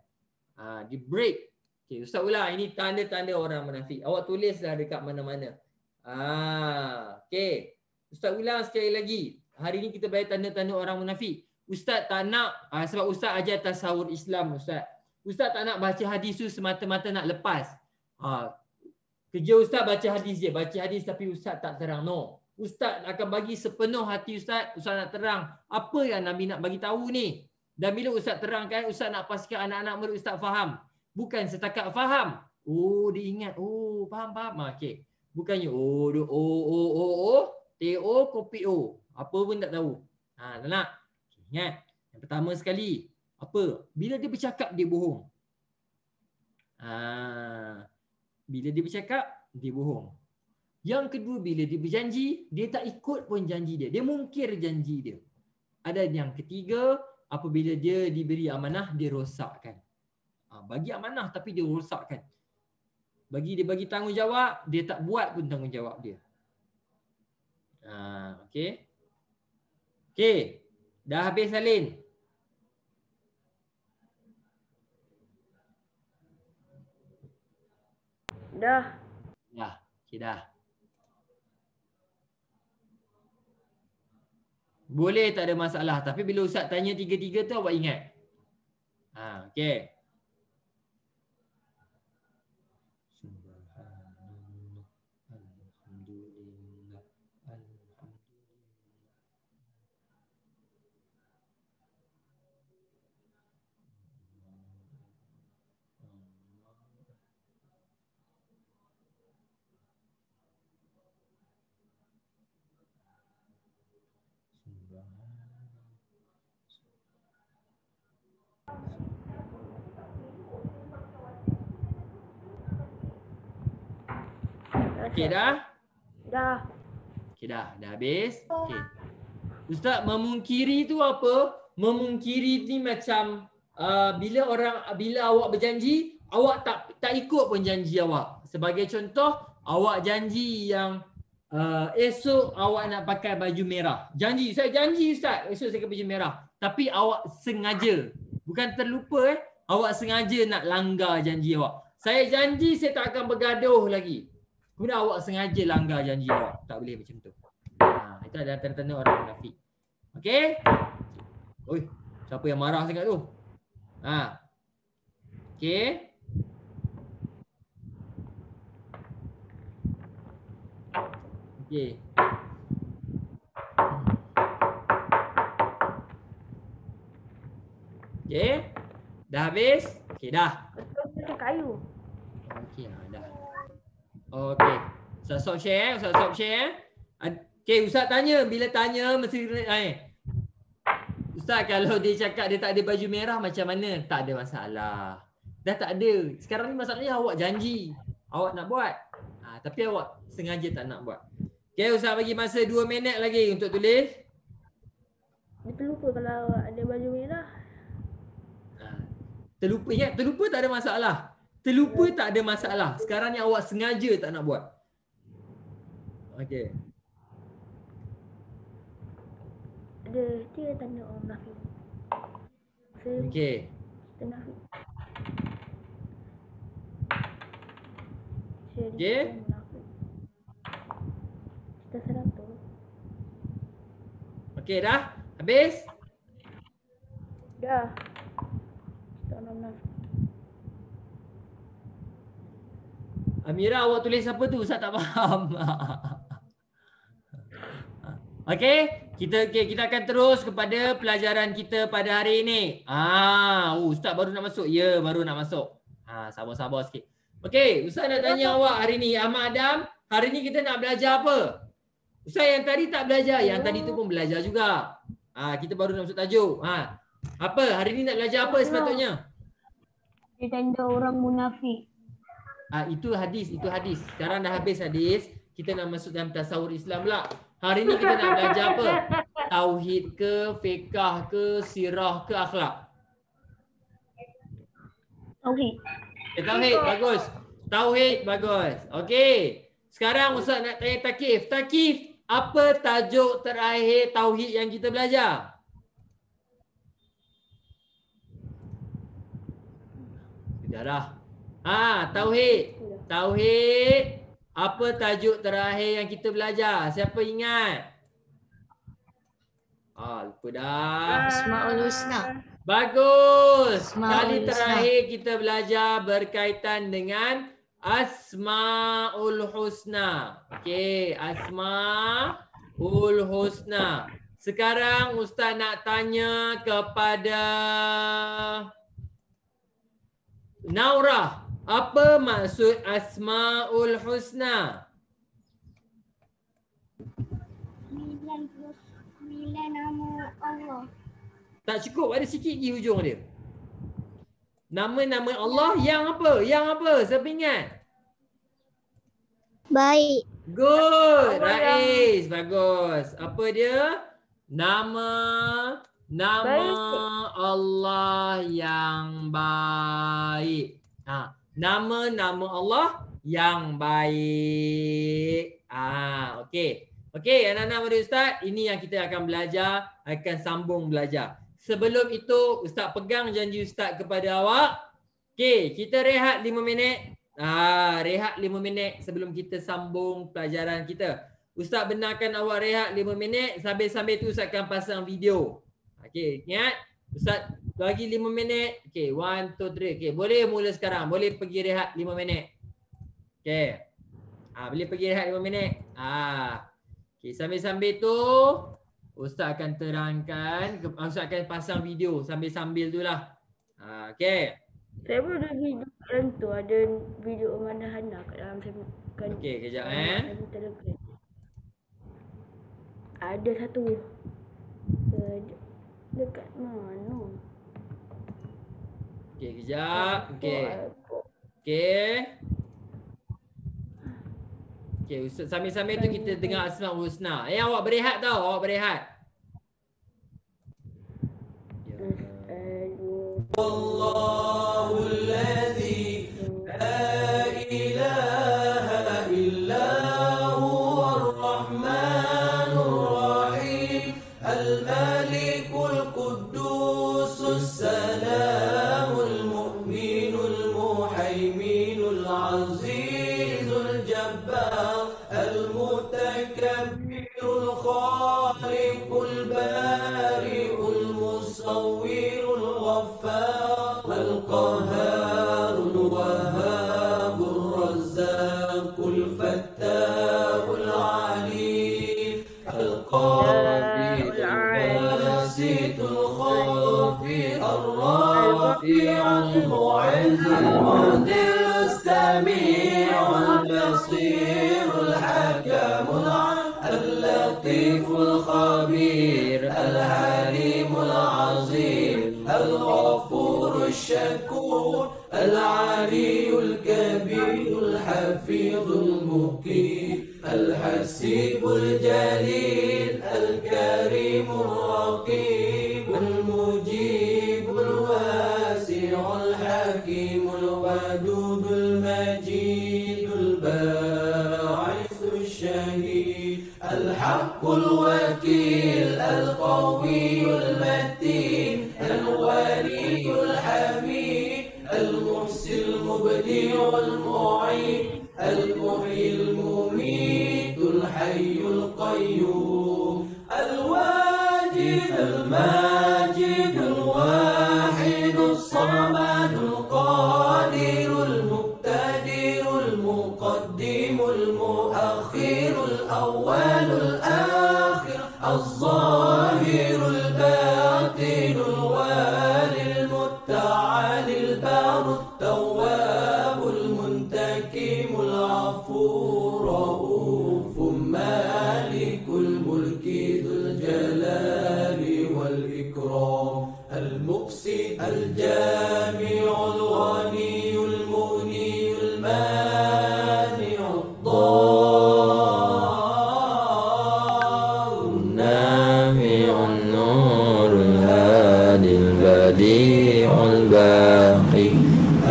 Dia break. Okay, Ustaz ulang, ini tanda-tanda orang munafik. Awak tulislah dekat mana-mana. Okay. Ustaz ulang sekali lagi. Hari ni kita belajar tanda-tanda orang munafik. Ustaz tak nak, sebab Ustaz ajar tasawur Islam Ustaz. Ustaz tak nak baca hadis tu semata-mata nak lepas. Kerja Ustaz baca hadis je. Baca hadis tapi Ustaz tak terang. No. Ustaz akan bagi sepenuh hati Ustaz. Ustaz nak terang apa yang Nabi nak bagi tahu ni. Dan bila Ustaz terangkan, Ustaz nak pastikan anak-anak murid Ustaz faham. Bukan setakat faham. Dia ingat. Faham. Okey. Bukannya T-O, kopi O. Apa pun tak tahu. Tak nak. Ingat. Yang pertama sekali. Apa? Bila dia bercakap, dia bohong. Bila dia bercakap, dia bohong. Yang kedua, bila dia berjanji, dia tak ikut pun janji dia. Dia mungkir janji dia. Ada yang ketiga, apabila dia diberi amanah, dia rosakkan. Bagi amanah tapi dia rosakkan. Dia bagi tanggungjawab, dia tak buat pun tanggungjawab dia. Okey. Okey. Dah habis salin? Dah. Okey dah. Boleh, tak ada masalah. Tapi bila Ustaz tanya tiga-tiga tu awak ingat. Okey. Okey dah? Dah. Okey dah habis. Okey. Ustaz, memungkiri tu apa? Memungkiri ni macam bila awak berjanji, awak tak ikut pun janji awak. Sebagai contoh, awak janji yang esok awak nak pakai baju merah. Saya janji Ustaz, esok saya pakai baju merah. Tapi awak sengaja, bukan terlupa awak sengaja nak langgar janji awak. Saya janji saya tak akan bergaduh lagi. Kemudian awak sengaja langgar janji awak. Tak boleh macam tu. Itu adalah tanda-tanda orang munafik. Okey? Oi, siapa yang marah sangat tu? Okey. Okey. Okey. Dah habis? Okey dah. Betul kayu. Okey dah. Okey. Ustaz stop share, Ustaz stop share. Okey, Ustaz tanya, bila tanya mesti Ustaz kalau dia cakap dia tak ada baju merah macam mana? Tak ada masalah. Dah tak ada. Sekarang ni masalahnya awak janji. Awak nak buat. Tapi awak sengaja tak nak buat. Okay, Ustaz bagi masa 2 minit lagi untuk tulis. Dia terlupa kalau ada baju merah. Terlupa, ingat terlupa tak ada masalah. Terlupa tak ada masalah. Sekarang ni awak sengaja tak nak buat. Okay. Dia tanda orang munafik. Okay. Kita nafik. Okay. Kita 100. Okay dah? Habis? Dah. Tak nak munafik. Amira, awak tulis apa tu? Ustaz tak faham. Okey, kita akan terus kepada pelajaran kita pada hari ini. Ustaz baru nak masuk. Ya, baru nak masuk. Sabar-sabar sikit. Okey, Ustaz nak tanya awak hari ni, Ahmad Adam, hari ni kita nak belajar apa? Ustaz yang tadi tak belajar, yang tadi tu pun belajar juga. Kita baru nak masuk tajuk. Apa? Hari ni nak belajar apa sepatutnya? Dia tanda orang munafik. Itu hadis. Sekarang dah habis hadis. Kita nak masuk dalam tasawur Islam pula. Hari ni kita nak belajar apa? Tauhid ke, fiqah ke, sirah ke, akhlak? Tauhid. Tauhid, bagus. Tauhid, bagus. Okey. Sekarang Ustaz nak tanya Takif. Takif, apa tajuk terakhir tauhid yang kita belajar? Sudah dah. Tauhid. Tauhid. Apa tajuk terakhir yang kita belajar? Siapa ingat? Lupa dah. Asmaul Husna. Bagus. Asmaul Kali Husna. terakhir kita belajar berkaitan dengan Asmaul Husna. Okey, Asmaul Husna. Sekarang Ustaz nak tanya kepada Naurah. Apa maksud Asmaul Husna? 99 nama Allah. Tak cukup, ada sikit lagi hujung dia. Nama-nama Allah yang apa? Yang apa? Siapa ingat? Baik. Good. Rais. Bagus. Apa dia? Nama Allah yang baik. Nama-nama Allah yang baik. Okey. Okey, anak-anak murid Ustaz, ini yang kita akan belajar, akan sambung belajar. Sebelum itu, Ustaz pegang janji Ustaz kepada awak. Okey, kita rehat 5 minit. Rehat 5 minit sebelum kita sambung pelajaran kita. Ustaz benarkan awak rehat 5 minit, sambil-sambil tu Ustaz akan pasang video. Okey, ingat? Ustaz bagi 5 minit. Okey, 1, 2, 3. Okey, boleh mula sekarang. Boleh pergi rehat 5 minit. Okey. Boleh pergi rehat 5 minit. Okey, sambil-sambil tu Ustaz akan terangkan, Ustaz akan pasang video sambil-sambil tu lah. Okey. Saya pun ada video dalam tu. Ada video Amanah Hana kat dalam saya. Okey, kejap Telegram. Ada satu. Dekat mana? Okey, kejap. Okey. Okey. Okey, Ustaz sambil-sambil tu kita dengar Asmaul Husna. Awak berehat tau, awak berehat. Wallahul ladzi la ilaha illa huwar rahmanur rahim al-malikul quddusus salamul mu'minul muhaiminul azizul jabbar al-mutakabbirul khaliqul bari'ul musawwirul ghaffar al-qahharul wahhabur razzaqul fattabul alim al-qadirul basitul khafir ar-rafi'ul mu'izzul muhdil sami'ul basirul hakamul al-latiful khabir al-halimul azim al-ghafurul syakur al-aliyul kabirul الحفيظ المقيم الحسيب الجليل الكريم الرقيب المجيب الواسع الحكيم الودود المجيد الباعث الشهيد الحق الوكيل القوي المتين الولي الحميد المحسن المبدع المعين المحيي المميت الحي القيوم الواجد الماجد الواحد الصمد القادر المقتدر المقدم المؤخر الأول الآخر الظاهر الباطن الوالي المتعالي البار التواب المنتقم العفو رؤوف مالك الملك ذو الجلال والإكرام المقسط الجامع الغني المغني المانع الضار النافع النور الهادي البديع الباقي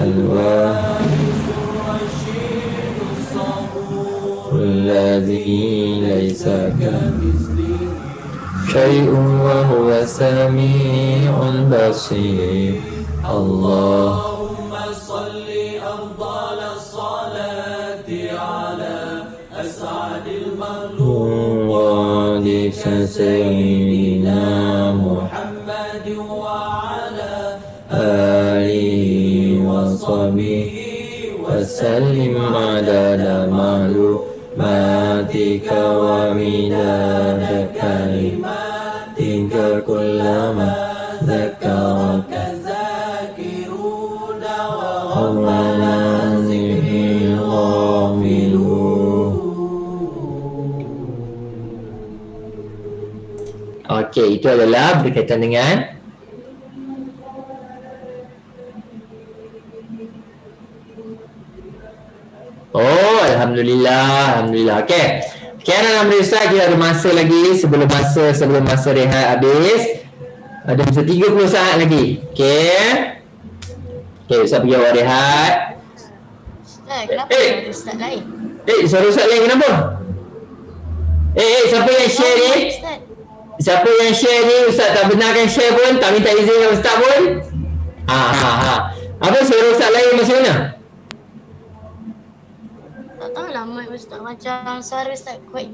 الوارث الرشيد الصبور الذي ليس كمثله شيء وهو السميع البصير اللهم صل أفضل الصلاة على أسعد المخلوقات سيدنا محمد وعلى آله وصحبه وسلم عدد معلوماتك ومداد كلماتك كلما ذكرك الذاكرون وغفل عن ذكره الغافلون. Okey, itu adalah berkaitan dengan Alhamdulillah. Okey. Anak-anak Ustaz, kita ada masa lagi sebelum masa rehat habis. Ada masa 30 saat lagi. Okey. Ustaz pergi awal rehat. Ustaz, kenapa ada Ustaz lain? Suara Ustaz lain kenapa? Siapa yang share ni? Ustaz. Siapa yang share ni, Ustaz tak benarkan share pun, tak minta izin dengan Ustaz pun. Apa suara Ustaz lain macam mana? Tak tahulah mic Ustaz macam suara Ustaz kuat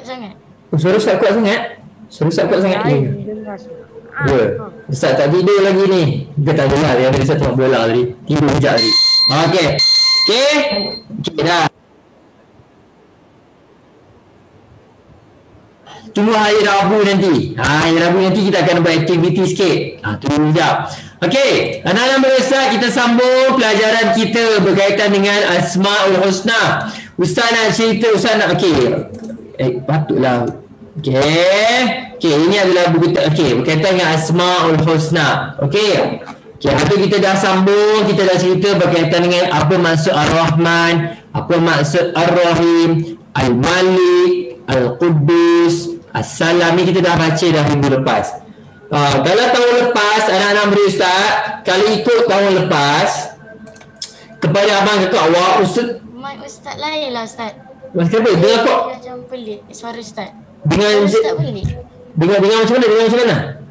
sangat. Suara Ustaz kuat sangat? Suara Ustaz kuat sangat ni. Ya. Ustaz tak tidur lagi ni. Dia tak dengar, dia tadi Ustaz tengok bola tadi. Tidur sekejap tadi. Okey, dah. Tunggu hari Rabu nanti. Hari Rabu nanti kita akan buat aktiviti sikit. Tunggu sekejap. Okey, anak-anak Ustaz, kita sambung pelajaran kita berkaitan dengan Asmaul Husna. Ustaz nak cerita, Ustaz nak patutlah. Okey, ini adalah buku berkaitan dengan Asmaul Husna. Okey, hari kita dah sambung, kita dah cerita berkaitan dengan apa maksud Ar-Rahman, apa maksud Ar-Rahim, Al-Malik, Al-Quddus, As-Salam. Ni kita dah baca dah minggu lepas. Kalau tahun lepas, anak-anak Ustaz, kalau ikut tahun lepas, kepada abang kakak awak, Mic Ustaz lain lah Ustaz. Mas kenapa? Dengar kok. Macam pelik suara Ustaz. Dengan Ustaz pelik. Dengar macam mana? Dengar macam mana?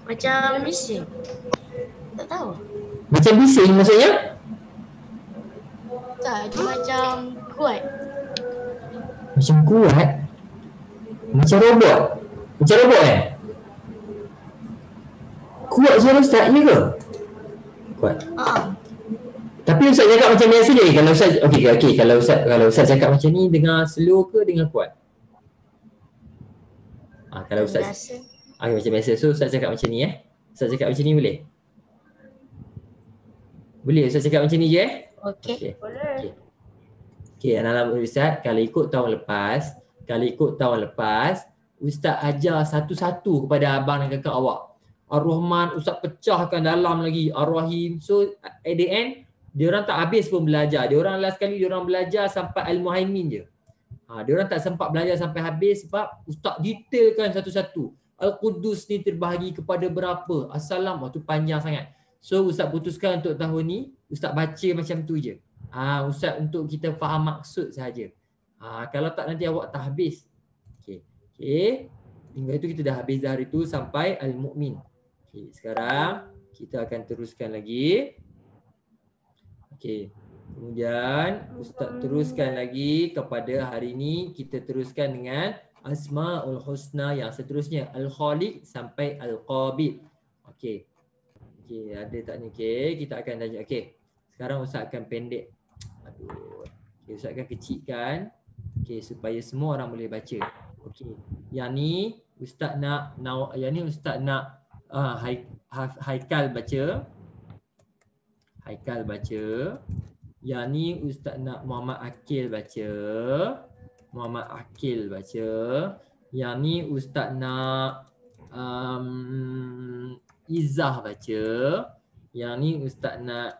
Macam bising. Tak tahu. Macam bising maksudnya? Tak, dia macam kuat. Macam kuat? Macam robot? Macam robot Kuat suara Ustaz ni ke? Kuat. Tapi Ustaz cakap macam biasa je. Kalau Ustaz kalau Ustaz cakap macam ni, dengar slow ke dengar kuat? Kalau Ustaz macam biasa. So Ustaz cakap macam ni Ustaz cakap macam ni boleh? Boleh Ustaz cakap macam ni je Okey. Okey, anak-anak Ustaz, kalau ikut tahun lepas, Ustaz ajar satu-satu kepada abang dan kakak awak. Ar-Rahman Ustaz pecahkan dalam lagi, Ar-Rahim. So at the end Dia orang tak habis pun belajar. Dia orang last kali dia orang belajar sampai Al-Muhaimin je. Dia orang tak sempat belajar sampai habis sebab ustaz detailkan satu-satu. Al-Quddus ni terbahagi kepada berapa? As-Salam, tu panjang sangat. So ustaz putuskan untuk tahun ni ustaz baca macam tu je. Ustaz untuk kita faham maksud sahaja. Kalau tak nanti awak tak habis. Okey. Hingga itu kita dah habis dah hari tu sampai Al-Mu'min. Okey, sekarang kita akan teruskan lagi. Okey. Kemudian ustaz teruskan lagi kepada hari ni kita teruskan dengan Asmaul Husna yang seterusnya Al-Khaliq sampai Al-Qabid. Okey. Okey, ada tak ni? Okey, kita akan tanya. Okey. Sekarang ustaz akan pendek. Okey, ustaz akan kecilkan. Okey, supaya semua orang boleh baca. Okey. Yang ni ustaz nak Haikal baca. Haikal baca. Yang ni ustaz nak Muhammad Akil baca. Muhammad Akil baca. Yang ni ustaz nak Izzah baca. Yang ni ustaz nak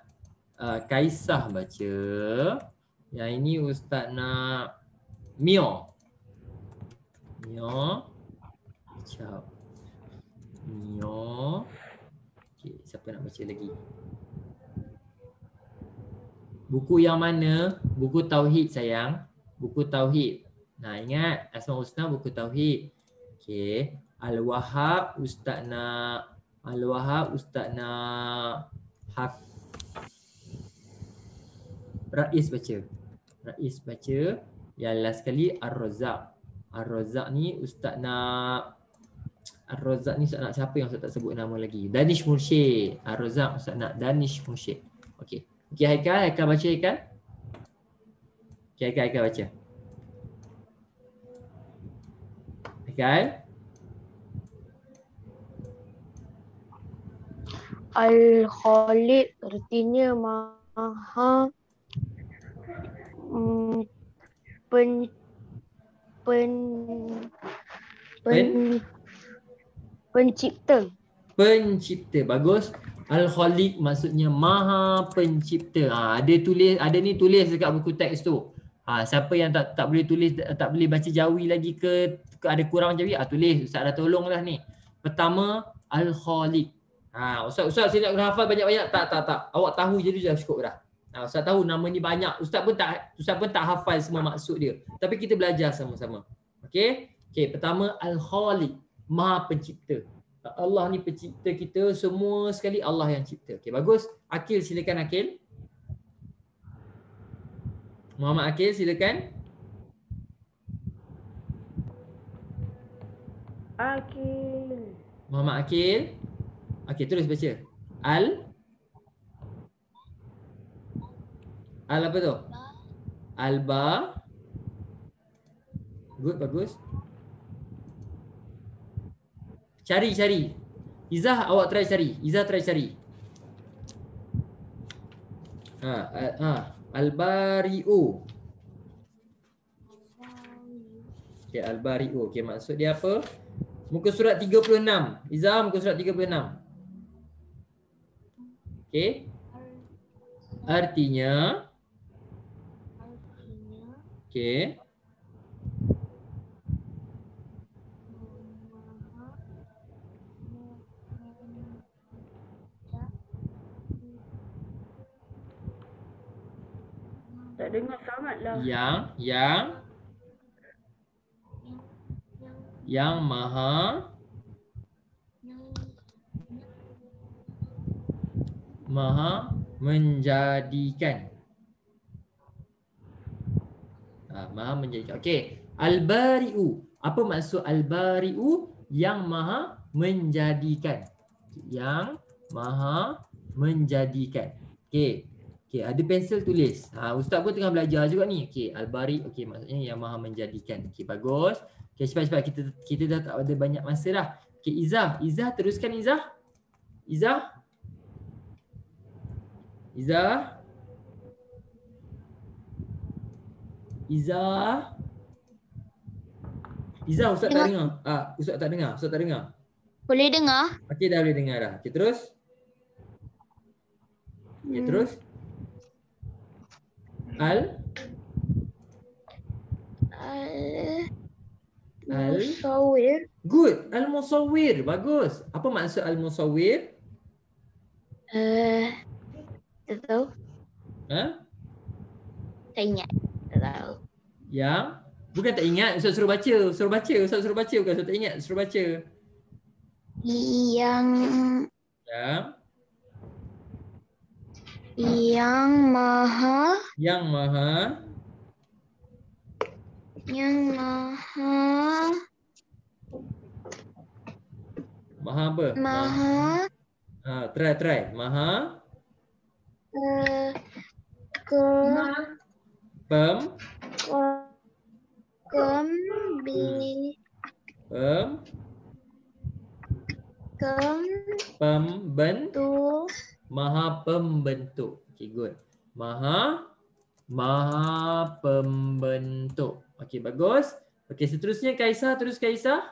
Kaisah baca. Yang ini ustaz nak Mio. Sekejap. Mio. Okay, siapa nak baca lagi? Buku yang mana? Buku Tauhid sayang. Buku Tauhid. Nah ingat Asmaul Husna buku Tauhid. Okey. Al-Wahhab ustaz nak Rais baca. Rais baca. Yang last sekali Ar-Razzaq. Ar-Razzaq ni ustaz nak siapa yang ustaz tak sebut nama lagi? Danish Mursyid. Ar-Razzaq ustaz nak Danish Mursyid. Okey. Okey Haikal baca Haikal. Okey Haikal baca. Haikal. Al-Khaliq artinya maha pencipta. Pencipta. Bagus. Al-Khaliq maksudnya maha pencipta. Ada ni tulis dekat buku teks tu. Siapa yang tak boleh tulis, tak boleh baca Jawi lagi ke ada kurang Jawi, tulis. Ustaz dah tolonglah ni. Pertama Al-Khaliq. Ustaz saya nak hafal banyak-banyak. Tak. Awak tahu je dah cukup dah. Ustaz tahu nama ni banyak. Ustaz pun tak hafal semua maksud dia. Tapi kita belajar sama-sama. Okey? Okey, pertama Al-Khaliq, maha pencipta. Allah ni pencipta kita semua sekali, Allah yang cipta. Okey, bagus. Akil silakan Akil. Muhammad Akil silakan. Akil. Muhammad Akil. Okey, terus baca. Al apa tu? Alba. Good, bagus. Cari. Izzah awak try cari. Izzah try cari. Al-Bari'u. Okey, Al-Bari'u. Okey, maksud dia apa? Muka surat 36. Izzah muka surat 36. Okey. Artinya okey. Tak dengar sangatlah. Yang maha menjadikan. Maha menjadikan. Okey. Al-Bari'u. Apa maksud Al-Bari'u? Yang maha menjadikan. Yang maha menjadikan. Okey. Okey, ada pensel tulis. Ustaz pun tengah belajar juga ni. Okey, Al-Bari. Okey, maksudnya yang maha menjadikan. Okey, bagus. Okey, cepat. Kita dah tak ada banyak masa dah. Okey, Izzah teruskan Izzah. Izzah, Ustaz tak dengar. Ustaz tak dengar. Boleh dengar? Okey, dah boleh dengar dah. Okey, terus. Okey, terus. Musawwir. Good. Al-Musawwir. Bagus. Apa maksud Al-Musawwir? Tak tahu. Ha? Tak ingat. Tak tahu. Yang bukan tak ingat, Ustaz suruh baca. Suruh baca, Ustaz suruh baca bukan Ustaz tak ingat, suruh baca. Yang maha apa? Try. Maha pembentuk. Maha pembentuk. Okay, good. Maha pembentuk. Okay, bagus. Okay, seterusnya Kaisar, terus Kaisar.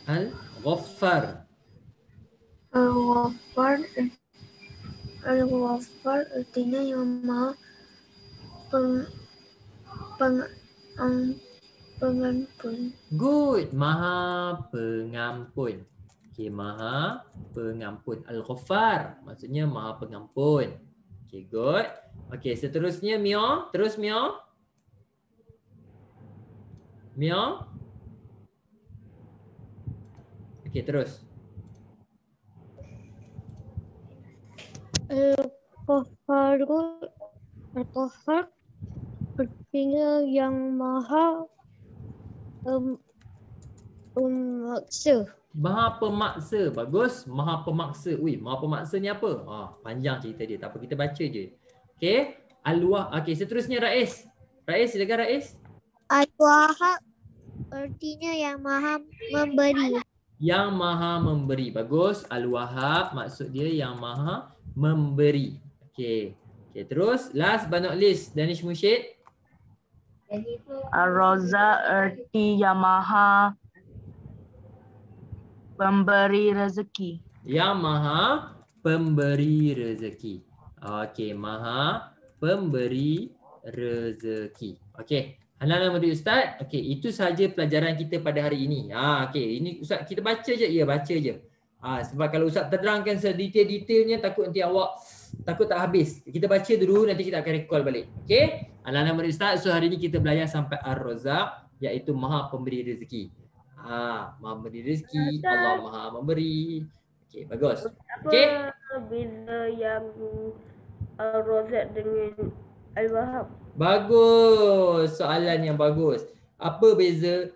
Al-Ghaffar. Al-Ghaffar artinya yang maha pengampun. Good. Maha pengampun. Okay, maha pengampun. Al-Ghaffar maksudnya maha pengampun. Okay, good. Okay, seterusnya Mio. Terus Mio. Okay, terus. Al-Ghaffar artinya yang maha pemaksa. Maha pemaksa. Bagus. Maha pemaksa. Ui, maha pemaksa ni apa? Panjang cerita dia. Tak apa, kita baca je. Okay. Okay, seterusnya Rais. Silakan Rais. Al-Wahhab artinya yang maha memberi. Yang maha memberi. Bagus. Al-Wahhab maksud dia yang maha memberi. Okay. Okay, terus last but not least, Danish Mursyid. Ar-Razzaq erti yang maha pemberi rezeki. Yang maha pemberi rezeki. Okey, maha pemberi rezeki. Okey, anak-anak murid Ustaz. Okey, itu sahaja pelajaran kita pada hari ini. Okey, ini Ustaz kita baca je. Ya, baca je. Sebab kalau Ustaz terangkan sedetail-detailnya takut nanti awak takut tak habis. Kita baca dulu, nanti kita akan recall balik. Okey? Anak-anak murid Ustaz, so hari ini kita belajar sampai Ar-Razzaq, iaitu maha pemberi rezeki. Maha pemberi rezeki, Allah maha memberi. Okey, bagus. Okey? Apa beza yang Ar-Razzaq dengan Al-Wahhab? Bagus. Soalan yang bagus. Apa beza?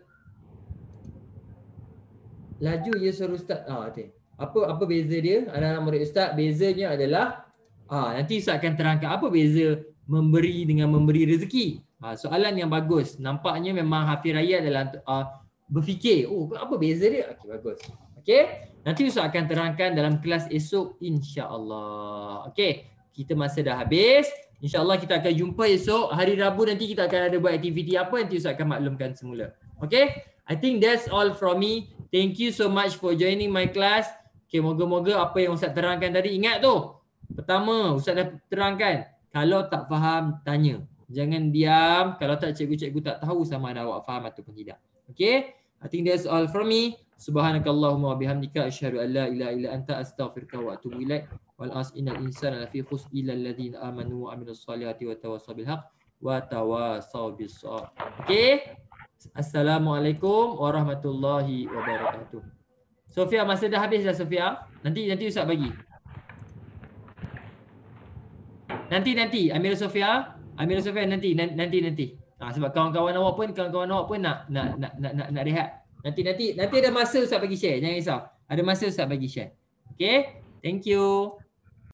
Laju je suruh Ustaz. Apa beza dia? Anak-anak murid Ustaz, bezanya adalah nanti Ustaz akan terangkan apa beza memberi dengan memberi rezeki. Soalan yang bagus. Nampaknya memang Hafiz Raya adalah berfikir, apa beza dia? Okey, bagus. Okey, nanti Ustaz akan terangkan dalam kelas esok insya-Allah. Okey, kita masa dah habis. Insya-Allah kita akan jumpa esok hari Rabu, nanti kita akan ada buat aktiviti apa, nanti Ustaz akan maklumkan semula. Okey? I think that's all from me. Thank you so much for joining my class. Okay, moga-moga apa yang Ustaz terangkan tadi, ingat tu. Pertama, Ustaz dah terangkan. Kalau tak faham, tanya. Jangan diam. Kalau tak, cikgu-cikgu tak tahu sama ada awak faham ataupun tidak. Okay? I think that's all from me. Subhanakallahumma wa bihamdika asyhadu an la ilaha illa anta astaghfiruka wa atubu ilaik. Wal as innal insana lafi khusr illa alladhina amanu wa amilus solihati wa tawassaw bil haqq wa tawassaw bis sabr. Okay? Assalamualaikum warahmatullahi wabarakatuh. Sofia, masa dah habis dah Sofia. Nanti Ustaz bagi. Nanti Amira Sofia nanti. Sebab kawan-kawan awak pun nak rehat. Nanti ada masa Ustaz bagi share. Jangan risau. Ada masa Ustaz bagi share. Okay? Thank you.